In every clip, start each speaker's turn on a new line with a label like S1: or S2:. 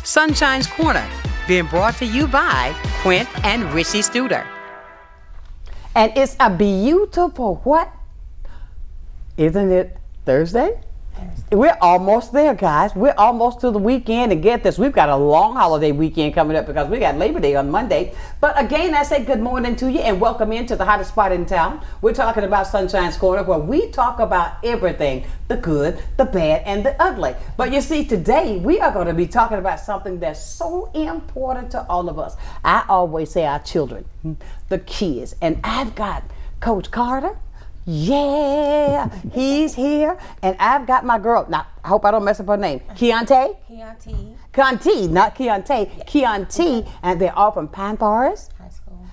S1: Sonshine's Corner, being brought to you by Quint and Richie Studer.
S2: And it's a beautiful what? Isn't it Thursday? We're almost there, guys. We're almost to the weekend, and get this, we've got a long holiday weekend coming up because we got Labor Day on Monday. But again, I say good morning to you and welcome into the hottest spot in town. We're talking about Sonshine's Corner, where we talk about everything, the good, the bad, and the ugly. But you see, today we are going to be talking about something that's so important to all of us. I always say our children, the kids, and I've got Coach Carter. Yeah, he's here, and I've got my girl. Now, I hope I don't mess up her name. Kianti, not Kianti. Yeah. Kianti, and they're all from Pine Forest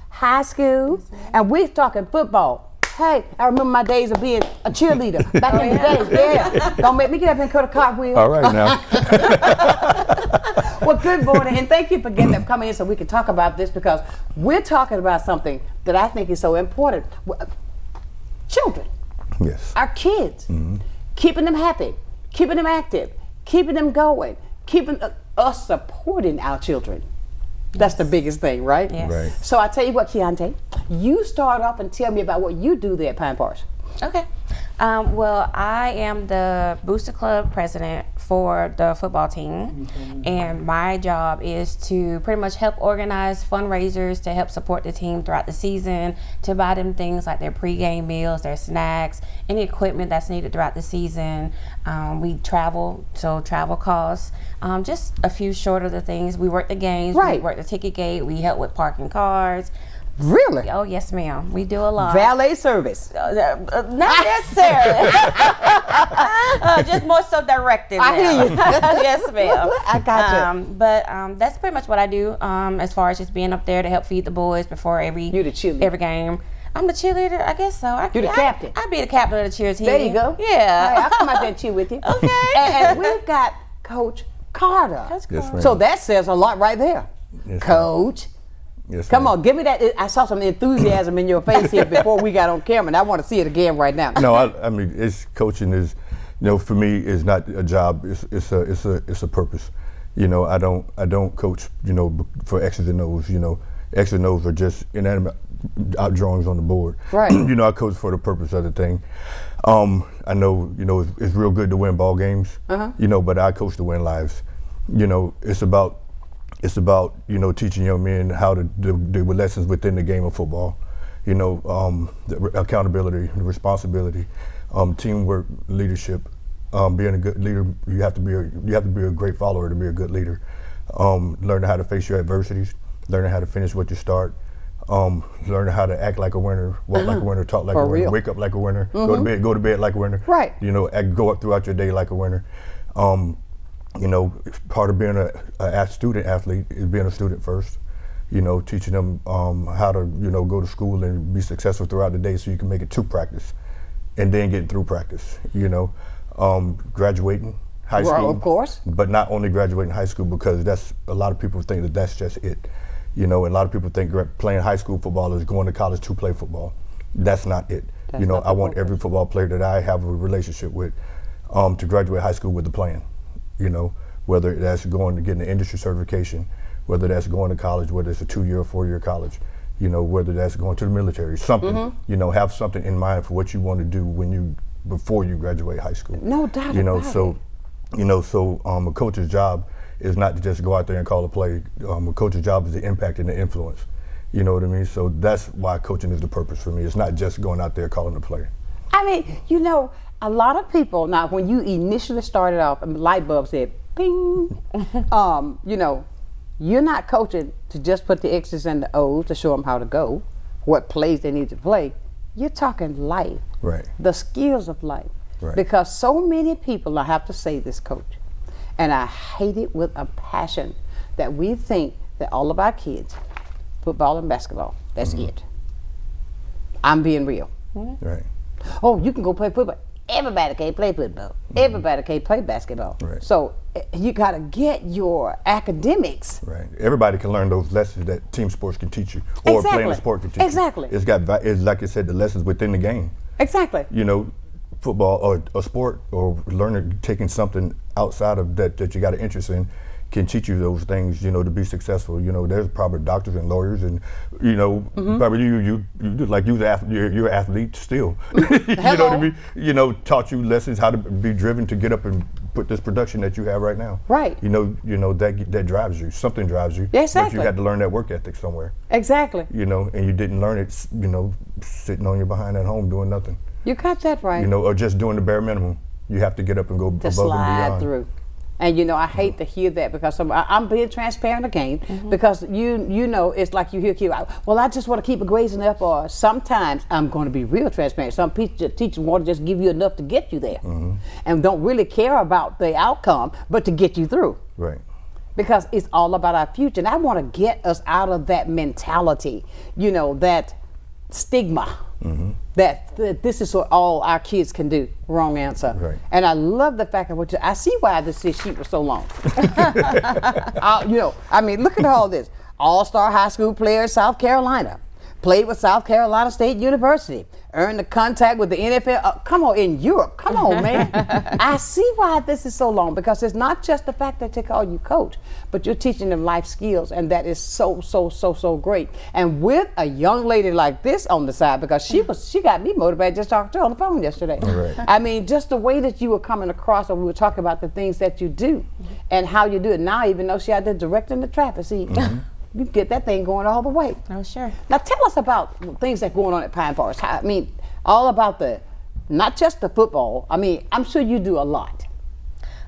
S2: High School, and we're talking football. Hey, I remember my days of being a cheerleader back in the day. Yeah, don't make me get up and cut a cartwheel.
S3: All right now.
S2: Well, good morning, and thank you for getting up, coming in so we can talk about this, because we're talking about something that I think is so important. Children,
S3: yes,
S2: our kids, keeping them happy, keeping them active, keeping them going, keeping us supporting our children. That's the biggest thing, right?
S4: Yes.
S3: Right.
S2: So I tell you what, Kianti, you start off and tell me about what you do there at Pine Forest.
S4: Okay. Well, I am the Booster Club president for the football team, and my job is to pretty much help organize fundraisers to help support the team throughout the season, to buy them things like their pregame meals, their snacks, any equipment that's needed throughout the season. We travel, so travel costs, just a few short of the things. We work the games,
S2: Right.
S4: we work the ticket gate, we help with parking cars.
S2: Really?
S4: Oh, yes, ma'am. We do a lot.
S2: Valet service.
S4: Not necessarily. Just more so directed.
S2: I hear you.
S4: Yes, ma'am.
S2: I got you.
S4: But that's pretty much what I do as far as just being up there to help feed the boys before every
S2: You the cheerleader.
S4: every game. I'm the cheerleader, I guess so.
S2: You're the captain.
S4: I'd be the captain of the cheer team.
S2: There you go.
S4: Yeah.
S2: Hey, I'll come out there and cheer with you.
S4: Okay.
S2: And we've got Coach Carter.
S4: That's
S3: Yes,
S4: cool.
S3: ma'am.
S2: So that says a lot right there.
S3: Yes,
S2: Coach.
S3: Yes,
S2: Come
S3: ma'am.
S2: on, give me that. I saw some enthusiasm in your face here before we got on camera, and I want to see it again right now.
S3: No, I mean, it's coaching is, for me, is not a job. It's a purpose. I don't coach, for X's and O's. X's and O's are just inanimate drawings on the board.
S2: Right.
S3: I coach for the purpose of the thing. I know, it's real good to win ball games. But I coach to win lives. It's about teaching young men how to do lessons within the game of football. The accountability, the responsibility, teamwork, leadership. Being a good leader, you have to be a great follower to be a good leader. Learning how to face your adversities, learning how to finish what you start, learning how to act like a winner, walk like a winner, talk like
S2: For
S3: a winner,
S2: real.
S3: wake up like a winner, go to bed like a winner.
S2: Right.
S3: Go up throughout your day like a winner. Part of being a student athlete is being a student first. Teaching them how to go to school and be successful throughout the day so you can make it to practice, and then getting through practice. Graduating high school.
S2: Well, of course.
S3: But not only graduating high school, because a lot of people think that that's just it. And a lot of people think playing high school football is going to college to play football. That's not it.
S2: That's not
S3: I
S2: the
S3: want
S2: focus.
S3: every football player that I have a relationship with to graduate high school with a plan. Whether that's going to get an industry certification, whether that's going to college, whether it's a 2-year or 4-year college, whether that's going to the military, something, have something in mind for what you want to do before you graduate high school.
S2: No doubt about it.
S3: A coach's job is not to just go out there and call a play. A coach's job is the impact and the influence. You know what I mean? So that's why coaching is the purpose for me. It's not just going out there calling a play.
S2: I mean, a lot of people, now when you initially started off, and the light bulb said, ping, you're not coaching to just put the X's and the O's to show them how to go, what plays they need to play. You're talking life.
S3: Right.
S2: The skills of life.
S3: Right.
S2: Because so many people, I have to say this, Coach, and I hate it with a passion, that we think that all of our kids, football and basketball, that's it. I'm being real.
S3: Right.
S2: Oh, you can go play football. Everybody can't play football. Everybody can't play basketball.
S3: Right.
S2: So you got to get your academics.
S3: Right. Everybody can learn those lessons that team sports can teach you, or playing a sport can teach you.
S2: Exactly.
S3: It's like I said, the lessons within the game.
S2: Exactly.
S3: Football or a sport, or taking something outside of that you got an interest in, can teach you those things, you know, to be successful. You know, there's probably doctors and lawyers, and you know, probably you're an athlete still. You know what I mean? You know, taught you lessons how to be driven to get up and put this production that you have right now.
S2: Right.
S3: You know that drives you. Something drives you.
S2: Yeah, exactly.
S3: But you had to learn that work ethic somewhere.
S2: Exactly.
S3: You know, and you didn't learn it, you know, sitting on your behind at home doing nothing.
S2: You got that right.
S3: You know, or just doing the bare minimum. You have to get up and go
S2: to
S3: above
S2: slide
S3: and beyond.
S2: through. And you know, I hate to hear that, because I'm being transparent again, because you know, it's like you hear kids, well, I just want to keep it grazing up, or sometimes I'm going to be real transparent. Some teachers want to just give you enough to get you there, and don't really care about the outcome, but to get you through.
S3: Right.
S2: Because it's all about our future, and I want to get us out of that mentality, you know, that stigma. That this is what all our kids can do. Wrong answer.
S3: Right.
S2: And I love the fact of what I see why this sheet was so long. You know, I mean, look at all this. All-star high school player, South Carolina. Played with South Carolina State University. Earned the contact with the NFL. Come on, in Europe. Come on, man. I see why this is so long, because it's not just the fact that they call you coach, but you're teaching them life skills, and that is so great. And with a young lady like this on the side, because she got me motivated just talking to her on the phone yesterday.
S3: Right.
S2: I mean, just the way that you were coming across, and we were talking about the things that you do and how you do it. Now, even though she out there directing the traffic, see, you get that thing going all the way.
S4: Oh, sure.
S2: Now tell us about things that are going on at Pine Forest. I mean, all about not just the football. I mean, I'm sure you do a lot.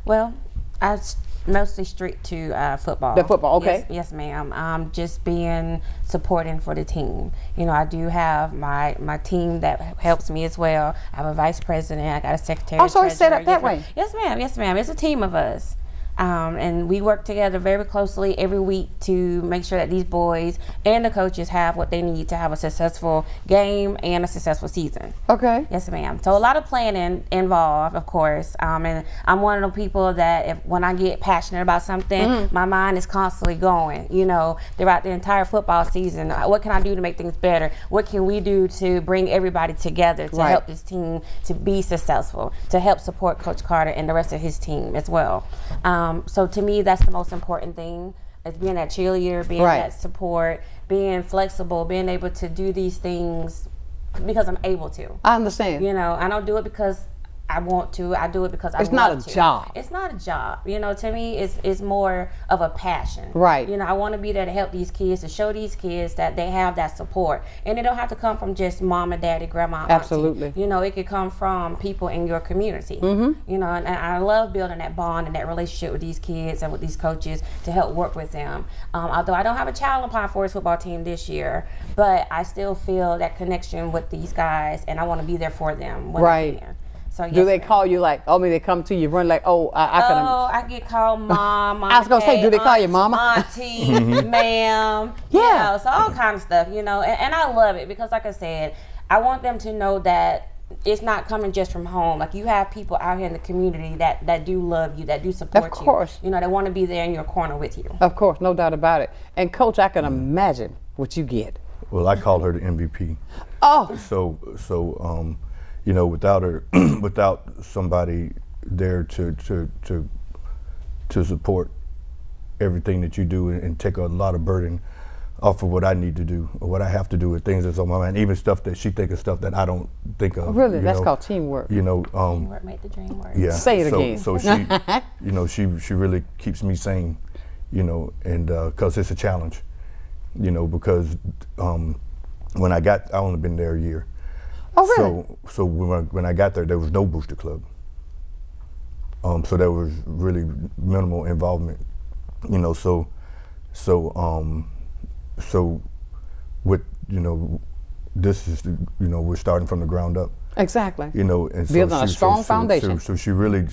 S4: Well, I mostly strict to football.
S2: The football, okay.
S4: Yes, ma'am. Just being supporting for the team. You know, I do have my team that helps me as well. I have a vice president. I got a secretary.
S2: Oh, so it's set up that way.
S4: Yes, ma'am. Yes, ma'am. It's a team of us. And we work together very closely every week to make sure that these boys and the coaches have what they need to have a successful game and a successful season.
S2: Okay.
S4: Yes, ma'am. So a lot of planning involved, of course. And I'm one of the people that when I get passionate about something, my mind is constantly going, you know, throughout the entire football season. What can I do to make things better? What can we do to bring everybody together to help this team to be successful, to help support Coach Carter and the rest of his team as well? So to me, that's the most important thing, is being that cheerleader, being that support, being flexible, being able to do these things because I'm able to.
S2: I understand.
S4: You know, I don't do it because I want to. I do it because I want to.
S2: It's not a job.
S4: It's not a job. You know, to me, it's more of a passion.
S2: Right.
S4: You know, I want to be there to help these kids, to show these kids that they have that support. And it don't have to come from just mom and daddy, grandma, auntie.
S2: Absolutely.
S4: You know, it could come from people in your community. You know, and I love building that bond and that relationship with these kids and with these coaches to help work with them. Although I don't have a child on Pine Forest football team this year, but I still feel that connection with these guys, and I want to be there for them when I can. So, yes,
S2: do they call you like, they come to you, run like,
S4: I get called mom.
S2: I was going to say, do they call you mama?
S4: Auntie, ma'am.
S2: Yeah.
S4: You know, so all kinds of stuff, you know. And I love it because, like I said, I want them to know that it's not coming just from home. Like, you have people out here in the community that do love you, that do support you.
S2: Of course.
S4: You know, that want to be there in your corner with you.
S2: Of course, no doubt about it. And Coach, I can imagine what you get.
S3: Well, I call her the MVP.
S2: Oh.
S3: So you know, without her, without somebody there to support everything that you do and take a lot of burden off of what I need to do or what I have to do with things that's on my mind, even stuff that she thinks of stuff that I don't think of.
S2: Really, that's called teamwork.
S3: You know,
S4: teamwork made the dream work.
S3: Yeah.
S2: Say it again.
S3: So she, you know, she really keeps me sane, you know, and because it's a challenge, you know, because when I only been there a year.
S2: Oh, really?
S3: So when I got there was no booster club. So there was really minimal involvement, you know. So with, you know, this is, you know, we're starting from the ground up.
S2: Exactly.
S3: You know, and
S2: build on a strong foundation.
S3: So she really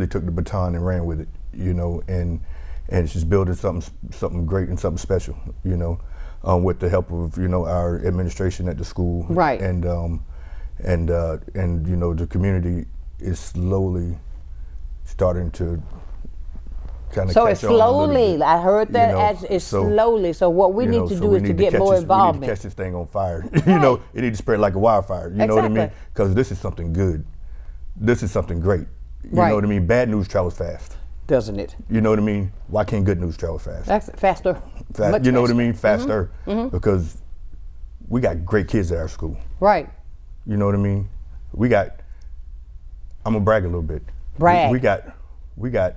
S3: took the baton and ran with it, you know, and she's building something great and something special, you know, with the help of, you know, our administration at the school.
S2: Right.
S3: And you know, the community is slowly starting to kind of
S2: so
S3: catch
S2: it's
S3: on a little
S2: slowly.
S3: bit,
S2: I heard that
S3: you know,
S2: as it's slowly. So what we need to do is to get more
S3: We need
S2: involvement.
S3: to catch this thing on fire. You know, it needs to spread like a wildfire. You know what I mean? Because this is something good. This is something great. You know what I mean? Bad news travels fast.
S2: Doesn't it?
S3: You know what I mean? Why can't good news travel fast?
S2: That's faster. Much
S3: You know what I
S2: faster.
S3: mean? Faster. Because we got great kids at our school.
S2: Right.
S3: You know what I mean? I'm gonna brag a little bit.
S2: Brag.
S3: We got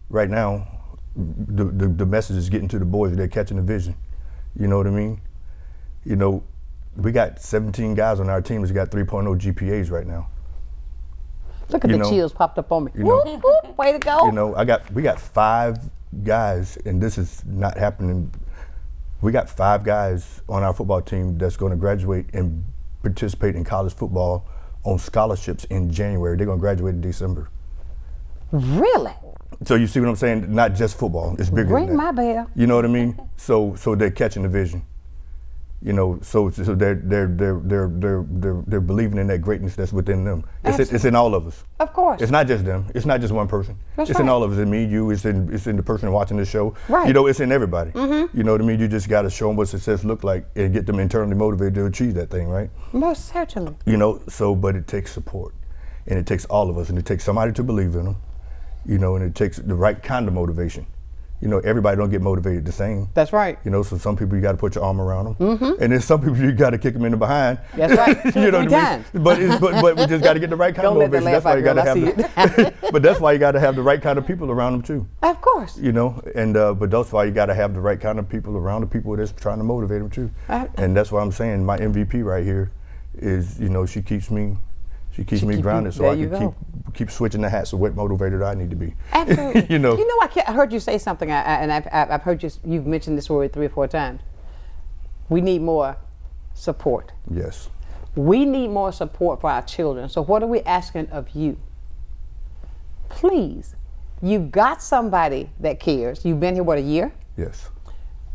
S3: right now, the message is getting to the boys, they're catching the vision. You know what I mean? You know, we got 17 guys on our team that's got 3.0 GPAs right now.
S2: Look at
S3: You
S2: the
S3: know,
S2: chills popped up on me.
S3: you know.
S2: Whoop, whoop, way to go.
S3: You know, we got 5 guys, and this is not happening. We got 5 guys on our football team that's going to graduate and participate in college football on scholarships in January. They're going to graduate in December.
S2: Really?
S3: So you see what I'm saying? Not just football. It's bigger
S2: Ring
S3: than that.
S2: my bell.
S3: You know what I mean? So they're catching the vision. You know, so they're believing in that greatness that's within them. It's in all of us.
S2: Of course.
S3: It's not just them. It's not just one person.
S2: That's
S3: it's in
S2: right.
S3: all of us. In me, you. It's in the person watching the show.
S2: Right.
S3: You know, it's in everybody. You know what I mean? You just got to show them what success look like and get them internally motivated to achieve that thing, right?
S2: Most certainly.
S3: You know, but it takes support, and it takes all of us, and it takes somebody to believe in them. You know, and it takes the right kind of motivation. You know, everybody don't get motivated the same.
S2: That's right.
S3: You know, so some people you got to put your arm around them, and then some people you got to kick them in the behind.
S2: That's right.
S3: You know
S2: Three
S3: what I
S2: times.
S3: mean? But we just got to get the right kind
S2: Don't
S3: of
S2: let that
S3: motivation. That's why you got to
S2: laugh
S3: have
S2: out, girl. I see
S3: but that's why you got to have the right kind of people around them too.
S2: Of course.
S3: You know, and but that's why you got to have the right kind of people around the people that's trying to motivate them too. And that's why I'm saying my MVP right here is, you know, she keeps me grounded, so I can keep switching the hats of what motivated I need to be.
S2: Absolutely.
S3: You know,
S2: I heard you say something, and I've heard you've mentioned this word 3 or 4 times. We need more support.
S3: Yes.
S2: We need more support for our children. So what are we asking of you? Please, you've got somebody that cares. You've been here, what, a year?
S3: Yes.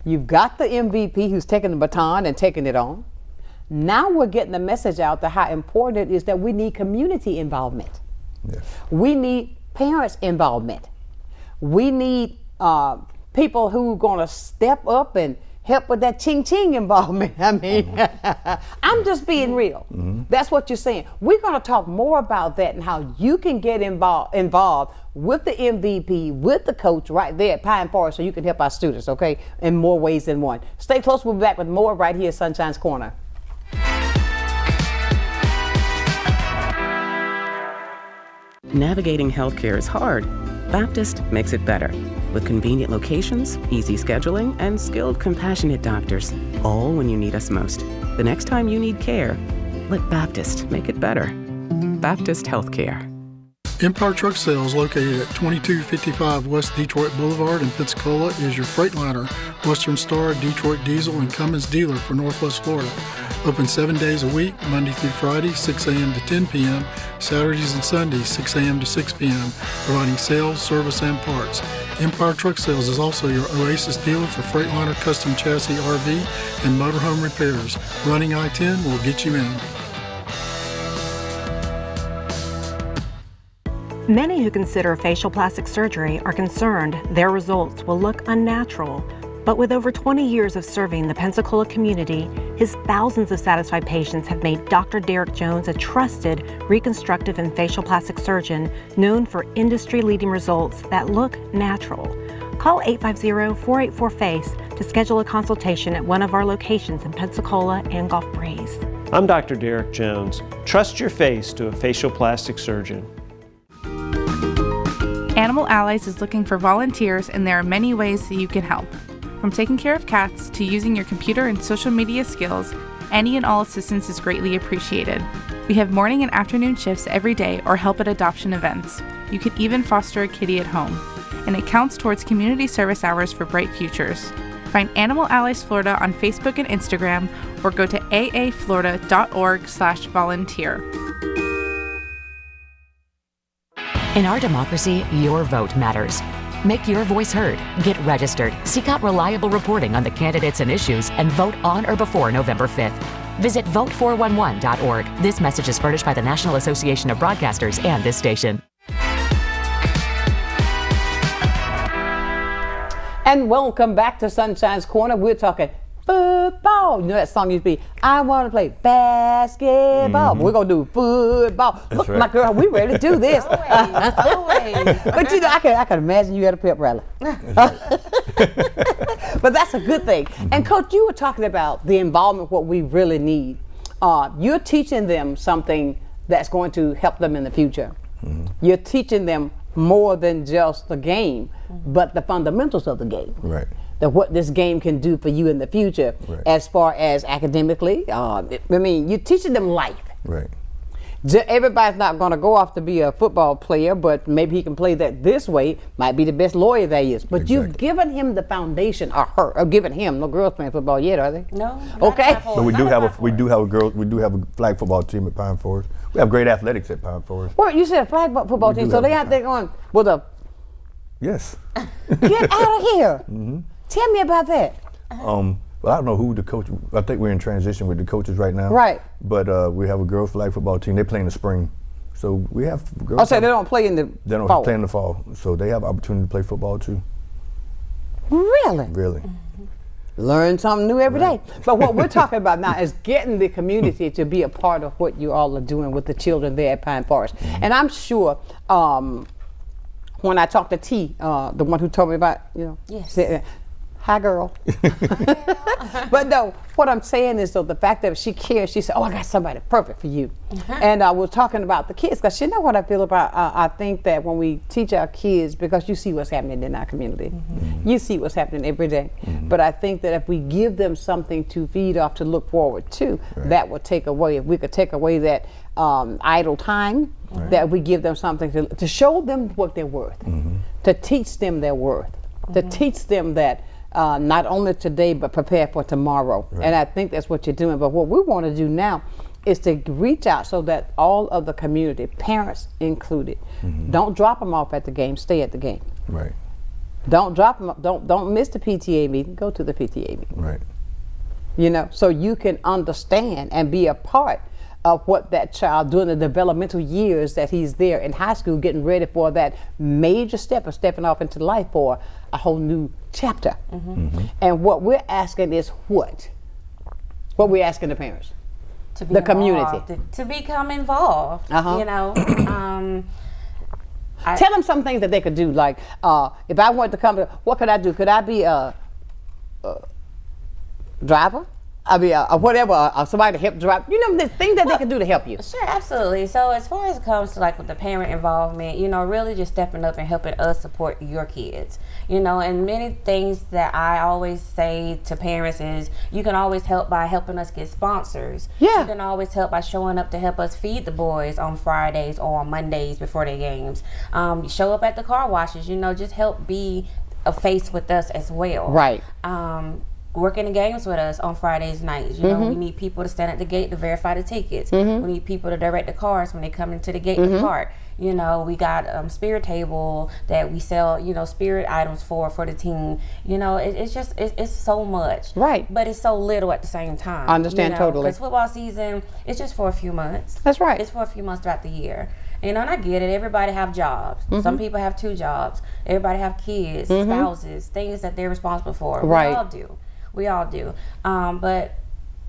S2: You've got the MVP who's taking the baton and taking it on. Now we're getting the message out to how important it is that we need community involvement.
S3: Yes.
S2: We need parents' involvement. We need people who are going to step up and help with that ching-ching involvement. I mean, I'm just being real. That's what you're saying. We're going to talk more about that and how you can get involved with the MVP, with the coach right there at Pine Forest, so you can help our students, okay, in more ways than one. Stay close. We'll be back with more right here at Sunshine's Corner.
S5: Navigating healthcare is hard. Baptist makes it better. With convenient locations, easy scheduling, and skilled, compassionate doctors, all when you need us most. The next time you need care, let Baptist make it better. Baptist Healthcare.
S6: Empire Truck Sales, located at 2255 West Detroit Boulevard in Pensacola, is your Freightliner, Western Star, Detroit Diesel, and Cummins dealer for Northwest Florida. Open 7 days a week, Monday through Friday, 6 a.m. to 10 p.m., Saturdays and Sundays, 6 a.m. to 6 p.m., providing sales, service, and parts. Empire Truck Sales is also your Oasis dealer for Freightliner custom chassis RV and motorhome repairs. Running I-10 will get you in.
S7: Many who consider facial plastic surgery are concerned their results will look unnatural. But with over 20 years of serving the Pensacola community, his thousands of satisfied patients have made Dr. Derek Jones a trusted reconstructive and facial plastic surgeon known for industry-leading results that look natural. Call 850-484-FACE to schedule a consultation at one of our locations in Pensacola and Gulf Breeze.
S8: I'm Dr. Derek Jones. Trust your face to a facial plastic surgeon.
S9: Animal Allies is looking for volunteers, and there are many ways that you can help. From taking care of cats to using your computer and social media skills, any and all assistance is greatly appreciated. We have morning and afternoon shifts every day or help at adoption events. You can even foster a kitty at home. And it counts towards community service hours for bright futures. Find Animal Allies Florida on Facebook and Instagram, or go to aaflorida.org/volunteer.
S10: In our democracy, your vote matters. Make your voice heard. Get registered. Seek out reliable reporting on the candidates and issues, and vote on or before November 5th. Visit vote411.org. This message is furnished by the National Association of Broadcasters and this station.
S2: And welcome back to Sunshine's Corner. We're talking football. You know that song used to be, I want to play basketball. We're going to do football. Look,
S3: right.
S2: my girl, we ready to do this.
S4: Always.
S2: But you know, I can imagine you at a pep rally. But that's a good thing. And Coach, you were talking about the involvement, what we really need. You're teaching them something that's going to help them in the future. You're teaching them more than just the game, but the fundamentals of the game.
S3: Right.
S2: That what this game can do for you in the future, as far as academically. I mean, you're teaching them life.
S3: Right.
S2: Everybody's not going to go off to be a football player, but maybe he can play that this way. Might be the best lawyer there is. But you've given him the foundation, or given him. No girls playing football yet, are they?
S4: No.
S2: Okay.
S3: But we do have a flag football team at Pine Forest. We have great athletics at Pine Forest.
S2: Well, you said a flag football team, so they out there going with a.
S3: Yes.
S2: Get out of here. Tell me about that.
S3: Well, I don't know who the coach. I think we're in transition with the coaches right now.
S2: Right.
S3: But we have a girls flag football team. They play in the spring, so we have girls.
S2: Oh, so they don't play in the
S3: They don't
S2: fall.
S3: play in the fall, so they have opportunity to play football too.
S2: Really?
S3: Really.
S2: Learn something new every day. But what we're talking about now is getting the community to be a part of what you all are doing with the children there at Pine Forest. And I'm sure when I talked to T, the one who told me about, said, hi girl. But no, what I'm saying is, though, the fact that she cares, she said, oh, I got somebody perfect for you. And I was talking about the kids, because you know what I feel about, I think that when we teach our kids, because you see what's happening in our community, you see what's happening every day. But I think that if we give them something to feed off, to look forward to, that would take away, if we could take away that idle time, that we give them something to show them what they're worth, to teach them their worth, to teach them that not only today, but prepare for tomorrow. And I think that's what you're doing. But what we want to do now is to reach out so that all of the community, parents included, don't drop them off at the game, stay at the game.
S3: Right.
S2: Don't drop them, don't miss the PTA meeting, go to the PTA meeting.
S3: Right.
S2: You know, so you can understand and be a part of what that child during the developmental years that he's there in high school, getting ready for that major step of stepping off into life for a whole new chapter. And what we're asking is what we're asking the parents,
S4: to be
S2: the
S4: involved,
S2: community,
S4: to become involved. You know,
S2: tell them some things that they could do. Like, if I wanted to come, what could I do? Could I be a driver? I mean, whatever, somebody to help drive. You know, the things that they can do to help you.
S4: Sure, absolutely. So as far as it comes to like with the parent involvement, you know, really just stepping up and helping us support your kids. You know, and many things that I always say to parents is, you can always help by helping us get sponsors.
S2: Yeah.
S4: You can always help by showing up to help us feed the boys on Fridays or on Mondays before their games. Show up at the car washes, you know, just help be a face with us as well.
S2: Right.
S4: Working the games with us on Fridays nights. You know, we need people to stand at the gate to verify the tickets. We need people to direct the cars when they come into the gate to park. You know, we got spirit table that we sell, you know, spirit items for the team. You know, it's just, it's so much.
S2: Right.
S4: But it's so little at the same time.
S2: I understand,
S4: you know,
S2: totally.
S4: because football season, it's just for a few months.
S2: That's right.
S4: It's for a few months throughout the year. You know, and I get it. Everybody have jobs. Some people have 2 jobs. Everybody have kids, spouses, things that they're responsible for.
S2: Right.
S4: We all do. We all do. But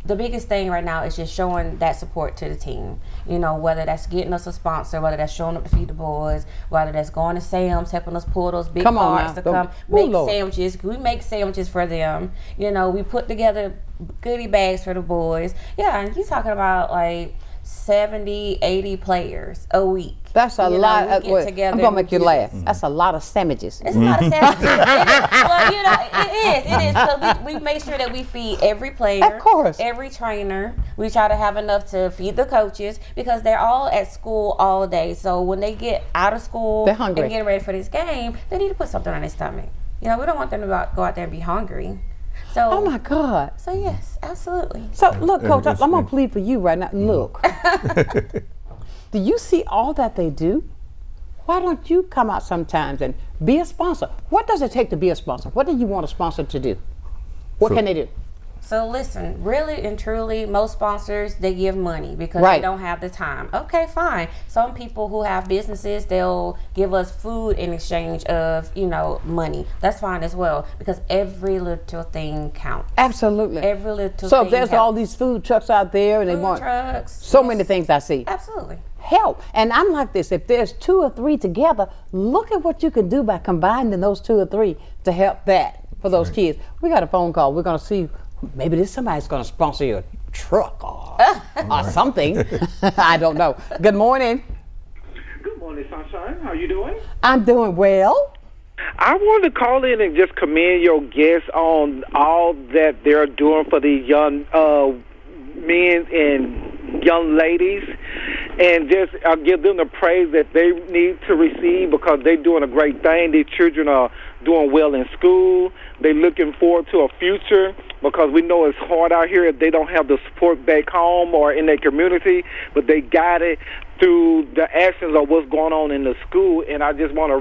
S4: the biggest thing right now is just showing that support to the team. You know, whether that's getting us a sponsor, whether that's showing up to feed the boys, whether that's going to Sam's, helping us pull those big carts to come make sandwiches. We make sandwiches for them. You know, we put together goodie bags for the boys. Yeah, and you're talking about like 70, 80 players a week.
S2: That's a lot.
S4: I'm going
S2: to make you laugh. That's a lot of sandwiches.
S4: It's a lot of sandwiches. Well, you know, it is. Because we make sure that we feed every player.
S2: Of course.
S4: Every trainer. We try to have enough to feed the coaches because they're all at school all day. So when they get out of school
S2: they're hungry
S4: and getting ready for this game, they need to put something on their stomach. You know, we don't want them to go out there and be hungry. So,
S2: oh my God.
S4: So yes, absolutely.
S2: So look, Coach, I'm going to plead for you right now. Look. Do you see all that they do? Why don't you come out sometimes and be a sponsor? What does it take to be a sponsor? What do you want a sponsor to do? What can they do?
S4: So listen, really and truly, most sponsors, they give money because
S2: Right.
S4: they don't have the time. Okay, fine. Some people who have businesses, they'll give us food in exchange of, money. That's fine as well, because every little thing counts.
S2: Absolutely.
S4: Every little
S2: So
S4: thing
S2: if there's
S4: helps.
S2: all these food trucks out there and they
S4: Food
S2: want
S4: trucks,
S2: so many things I see.
S4: Absolutely.
S2: Help. And I'm like this, if there's 2 or 3 together, look at what you can do by combining those 2 or 3 to help that for those kids. We got a phone call. We're going to see, maybe somebody's going to sponsor your truck or something. I don't know. Good morning.
S11: Good morning, Sonshine. How you doing?
S2: I'm doing well.
S11: I wanted to call in and just commend your guests on all that they're doing for these young men and young ladies, and just give them the praise that they need to receive, because they're doing a great thing. These children are doing well in school. They're looking forward to a future, because we know it's hard out here if they don't have the support back home or in their community, but they got it through the actions of what's going on in the school. And I just want to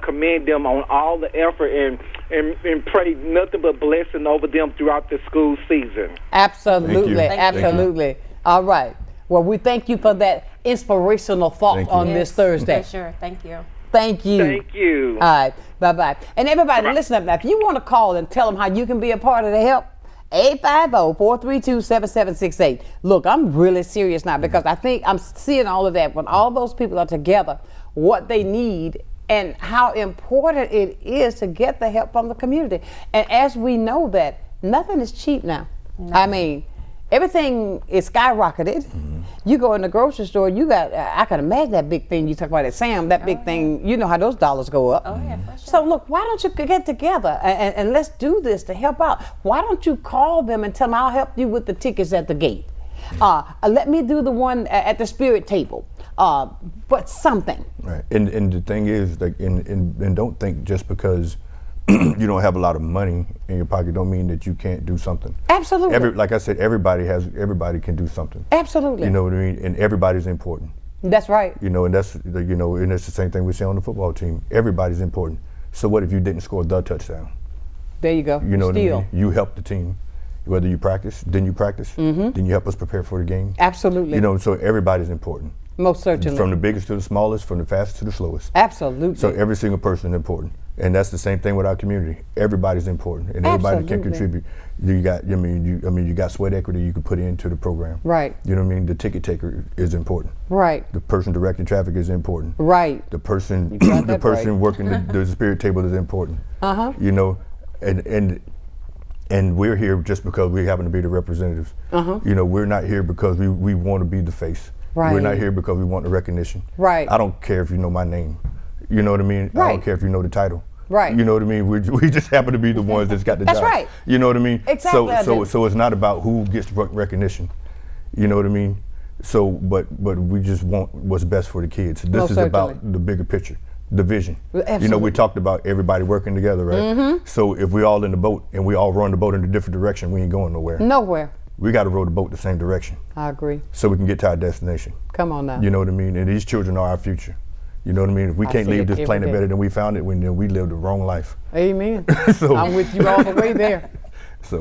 S11: commend them on all the effort and pray nothing but blessing over them throughout the school season.
S2: Absolutely.
S11: Thank you.
S2: Absolutely. All right. Well, we thank you for that inspirational thought on this Thursday.
S4: For sure. Thank you.
S2: Thank you.
S11: Thank you.
S2: All right. Bye-bye. And everybody, listen up now. If you want to call and tell them how you can be a part of the help, 850-432-7768. Look, I'm really serious now, because I think I'm seeing all of that. When all those people are together, what they need and how important it is to get the help from the community. And as we know that, nothing is cheap now. I mean, everything is skyrocketed. You go in the grocery store, you got, I can imagine that big thing you talk about at Sam, that big thing, you know how those dollars go up.
S4: Oh, yeah, for sure.
S2: So look, why don't you get together and let's do this to help out? Why don't you call them and tell them I'll help you with the tickets at the gate? Let me do the one at the spirit table. But something.
S3: Right. And the thing is, like, and don't think just because you don't have a lot of money in your pocket don't mean that you can't do something.
S2: Absolutely.
S3: Like I said, everybody can do something.
S2: Absolutely.
S3: You know what I mean? And everybody's important.
S2: That's right.
S3: And that's the same thing we say on the football team. Everybody's important. So what if you didn't score the touchdown?
S2: There you go.
S3: You know what I
S2: Still.
S3: mean? You helped the team. Whether you practice, then you help us prepare for the game.
S2: Absolutely.
S3: So everybody's important.
S2: Most certainly.
S3: From the biggest to the smallest, from the fastest to the slowest.
S2: Absolutely.
S3: So every single person is important. And that's the same thing with our community. Everybody's important, and everybody can contribute. You got, you got sweat equity you can put into the program.
S2: Right.
S3: You know what I mean? The ticket taker is important.
S2: Right.
S3: The person directing traffic is important.
S2: Right.
S3: The person,
S2: the
S3: person working the spirit table is important. And we're here just because we happen to be the representatives. We're not here because we want to be the face.
S2: Right.
S3: We're not here because we want the recognition.
S2: Right.
S3: I don't care if you know my name. You know what I mean?
S2: Right.
S3: I don't care if you know the title.
S2: Right.
S3: You know what I mean? We just happen to be the ones that's got the job.
S2: That's right.
S3: You know what I mean?
S2: Exactly.
S3: So it's not about who gets recognition. You know what I mean? So, but we just want what's best for the kids. This is about the bigger picture, the vision.
S2: Absolutely.
S3: We talked about everybody working together, right? So if we're all in the boat and we all rowing the boat in a different direction, we ain't going nowhere.
S2: Nowhere.
S3: We got to row the boat the same direction.
S2: I agree.
S3: So we can get to our destination.
S2: Come on now.
S3: You know what I mean? And these children are our future. You know what I mean? If we can't leave this planet better than we found it, we lived the wrong life.
S2: Amen. I'm with you all the way there.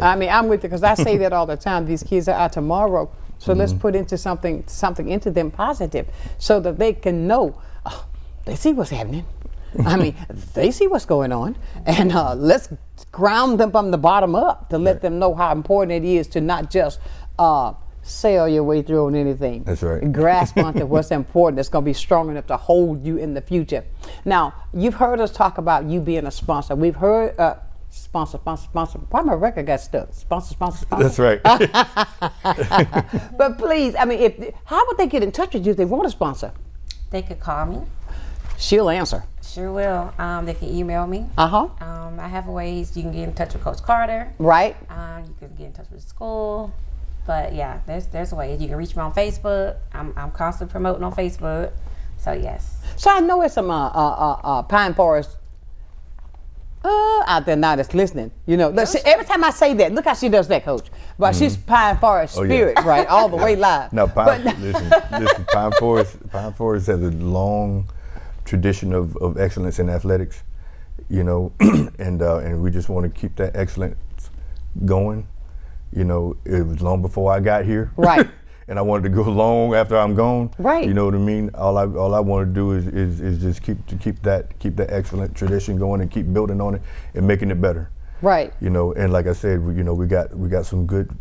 S2: I'm with you, because I say that all the time. These kids are out tomorrow, so let's put into something into them positive, so that they can know they see what's happening. They see what's going on, and let's ground them from the bottom up to let them know how important it is to not just sail your way through on anything.
S3: That's right.
S2: Grasp onto what's important that's going to be strong enough to hold you in the future. Now, you've heard us talk about you being a sponsor. We've heard sponsor. Why my record got stuck? Sponsor.
S3: That's right.
S2: But please, how would they get in touch with you if they want a sponsor?
S4: They could call me.
S2: She'll answer.
S4: Sure will. They can email me.
S2: I
S4: have ways you can get in touch with Coach Carter.
S2: Right.
S4: You can get in touch with the school. But yeah, there's ways. You can reach me on Facebook. I'm constantly promoting on Facebook. So yes.
S2: So I know it's some Pine Forest out there now that's listening. Every time I say that, look how she does that, Coach. But she's Pine Forest spirit, right? All the way live.
S3: No, listen, Pine Forest has a long tradition of excellence in athletics, and we just want to keep that excellence going. You know, it was long before I got here.
S2: Right.
S3: And I wanted to go long after I'm gone.
S2: Right.
S3: You know what I mean? All I want to do is just keep that excellent tradition going and keep building on it and making it better.
S2: Right.
S3: You know, and like I said, you know, we got some good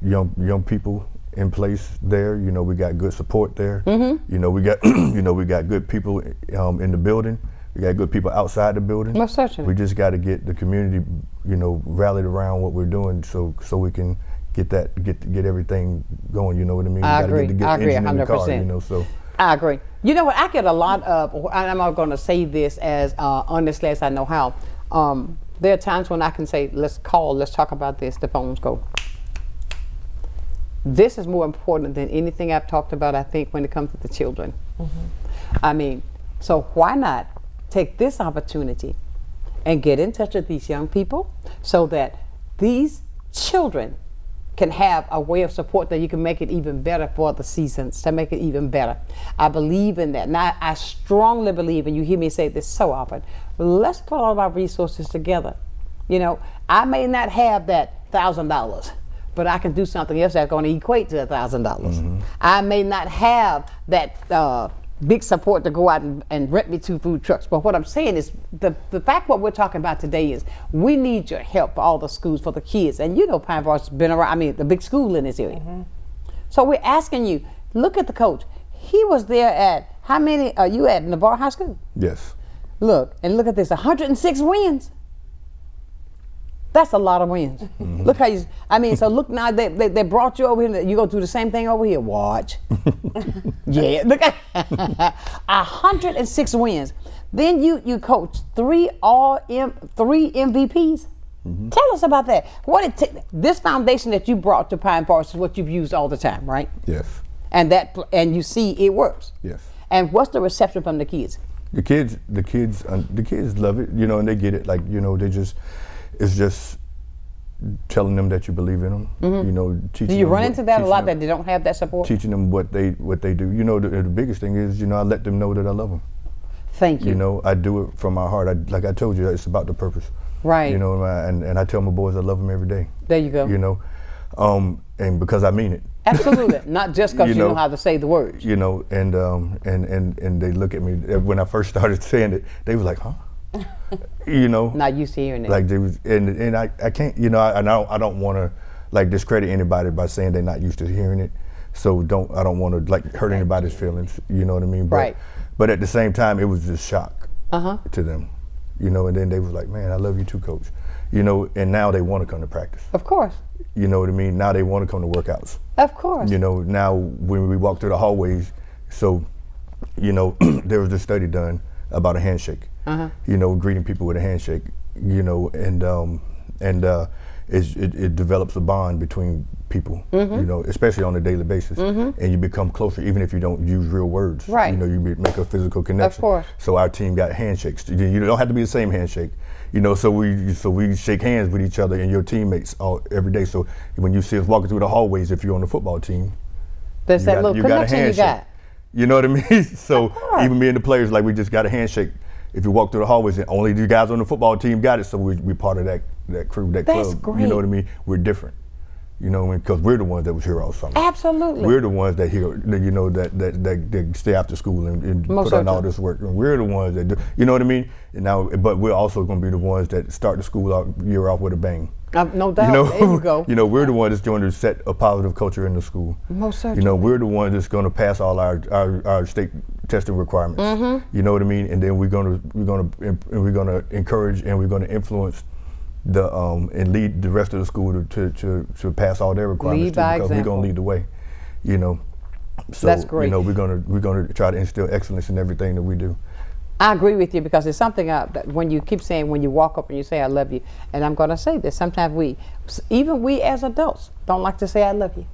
S3: young people in place there. You know, we got good support there.
S2: Mm-hmm.
S3: You know, we got we got good people in the building. We got good people outside the building.
S2: Most certainly.
S3: We just got to get the community, you know, rallied around what we're doing, so we can get everything going. You know what I mean?
S2: I
S3: We
S2: agree.
S3: gotta get
S2: I agree
S3: engine in the
S2: 100%.
S3: car, you know, so.
S2: I agree. You know what? I get a lot of, and I'm not going to say this as honestly as I know how. There are times when I can say, let's talk about this. The phones go. This is more important than anything I've talked about, I think, when it comes to the children. Mm-hmm. I mean, so why not take this opportunity and get in touch with these young people so that these children can have a way of support that you can make it even better for the seasons, to make it even better. I believe in that. And I strongly believe, and you hear me say this so often, let's put all of our resources together. You know, I may not have that $1,000, but I can do something else that's going to equate to $1,000. Mm-hmm. I may not have that big support to go out and rent me 2 food trucks. But what I'm saying is the fact what we're talking about today is we need your help for all the schools, for the kids. And you know Pine Forest has been around, I mean, the big school in this area. Mm-hmm. So we're asking you, look at the coach. He was there at, how many are you at, Navarre High School?
S3: Yes.
S2: Look, and look at this, 106 wins. That's a lot of wins. Mm-hmm. Look how you, I mean, so look now, they brought you over here, you go do the same thing over here, watch. Yeah, look at 106 wins. Then you coach 3 MVPs. Mm-hmm. Tell us about that. This foundation that you brought to Pine Forest is what you've used all the time, right?
S3: Yes.
S2: And you see it works.
S3: Yes.
S2: And what's the reception from the kids?
S3: The kids love it, you know, and they get it. Like, you know, it's just telling them that you believe in them. Mm-hmm. You know, teaching. Do
S2: you run into that a lot, that they don't have that support?
S3: Teaching them what they do. You know, the biggest thing is, you know, I let them know that I love them.
S2: Thank you.
S3: You know, I do it from my heart. Like I told you, it's about the purpose.
S2: Right.
S3: You know, and I tell my boys I love them every day.
S2: There you go.
S3: You know, and because I mean it.
S2: Absolutely. Not just because you know how to say the words.
S3: You know, and they look at me when I first started saying it. They were like, huh? You know.
S2: Not used to hearing it.
S3: Like they was, and I can't, you know, I don't want to like discredit anybody by saying they're not used to hearing it. So I don't want to like hurt anybody's feelings. You know what I mean?
S2: Right.
S3: But at the same time, it was just shock to them. You know, and then they was like, man, I love you too, coach. You know, and now they want to come to practice.
S2: Of course.
S3: You know what I mean? Now they want to come to workouts.
S2: Of course.
S3: You know, now when we walk through the hallways, so, you know, there was a study done about a handshake. You know, greeting people with a handshake. You know, and it develops a bond between people. You know, especially on a daily basis, and you become closer even if you don't use real words.
S2: Right.
S3: You know, you make a physical connection.
S2: Of course.
S3: So our team got handshakes. You don't have to be the same handshake. You know, so we shake hands with each other and your teammates every day. So when you see us walking through the hallways, if you're on the football team,
S2: there's that little connection you got.
S3: You know what I mean? So even me and the players, like, we just got a handshake. If you walk through the hallways, and only the guys on the football team got it, so we're part of that crew, that
S2: That's
S3: club.
S2: Great.
S3: You know what I mean? We're different. You know what I mean? Because we're the ones that was here all summer.
S2: Absolutely.
S3: We're the ones that here, you know, that stay after school and put on all this work. And we're the ones that do, you know what I mean? And now, but we're also going to be the ones that start the school year off with a bang.
S2: No doubt.
S3: You know,
S2: there you go.
S3: You know, we're the ones that's going to set a positive culture in the school.
S2: Most certainly.
S3: You know, we're the ones that's going to pass all our state testing requirements. You know what I mean? And then we're going to encourage and we're going to influence and lead the rest of the school to pass all their requirements too, because we're going to lead the way. You know, so
S2: that's great.
S3: You know, we're going to try to instill excellence in everything that we do.
S2: I agree with you, because it's something that when you keep saying, when you walk up and you say I love you, and I'm going to say this, sometimes even we as adults don't like to say I love you.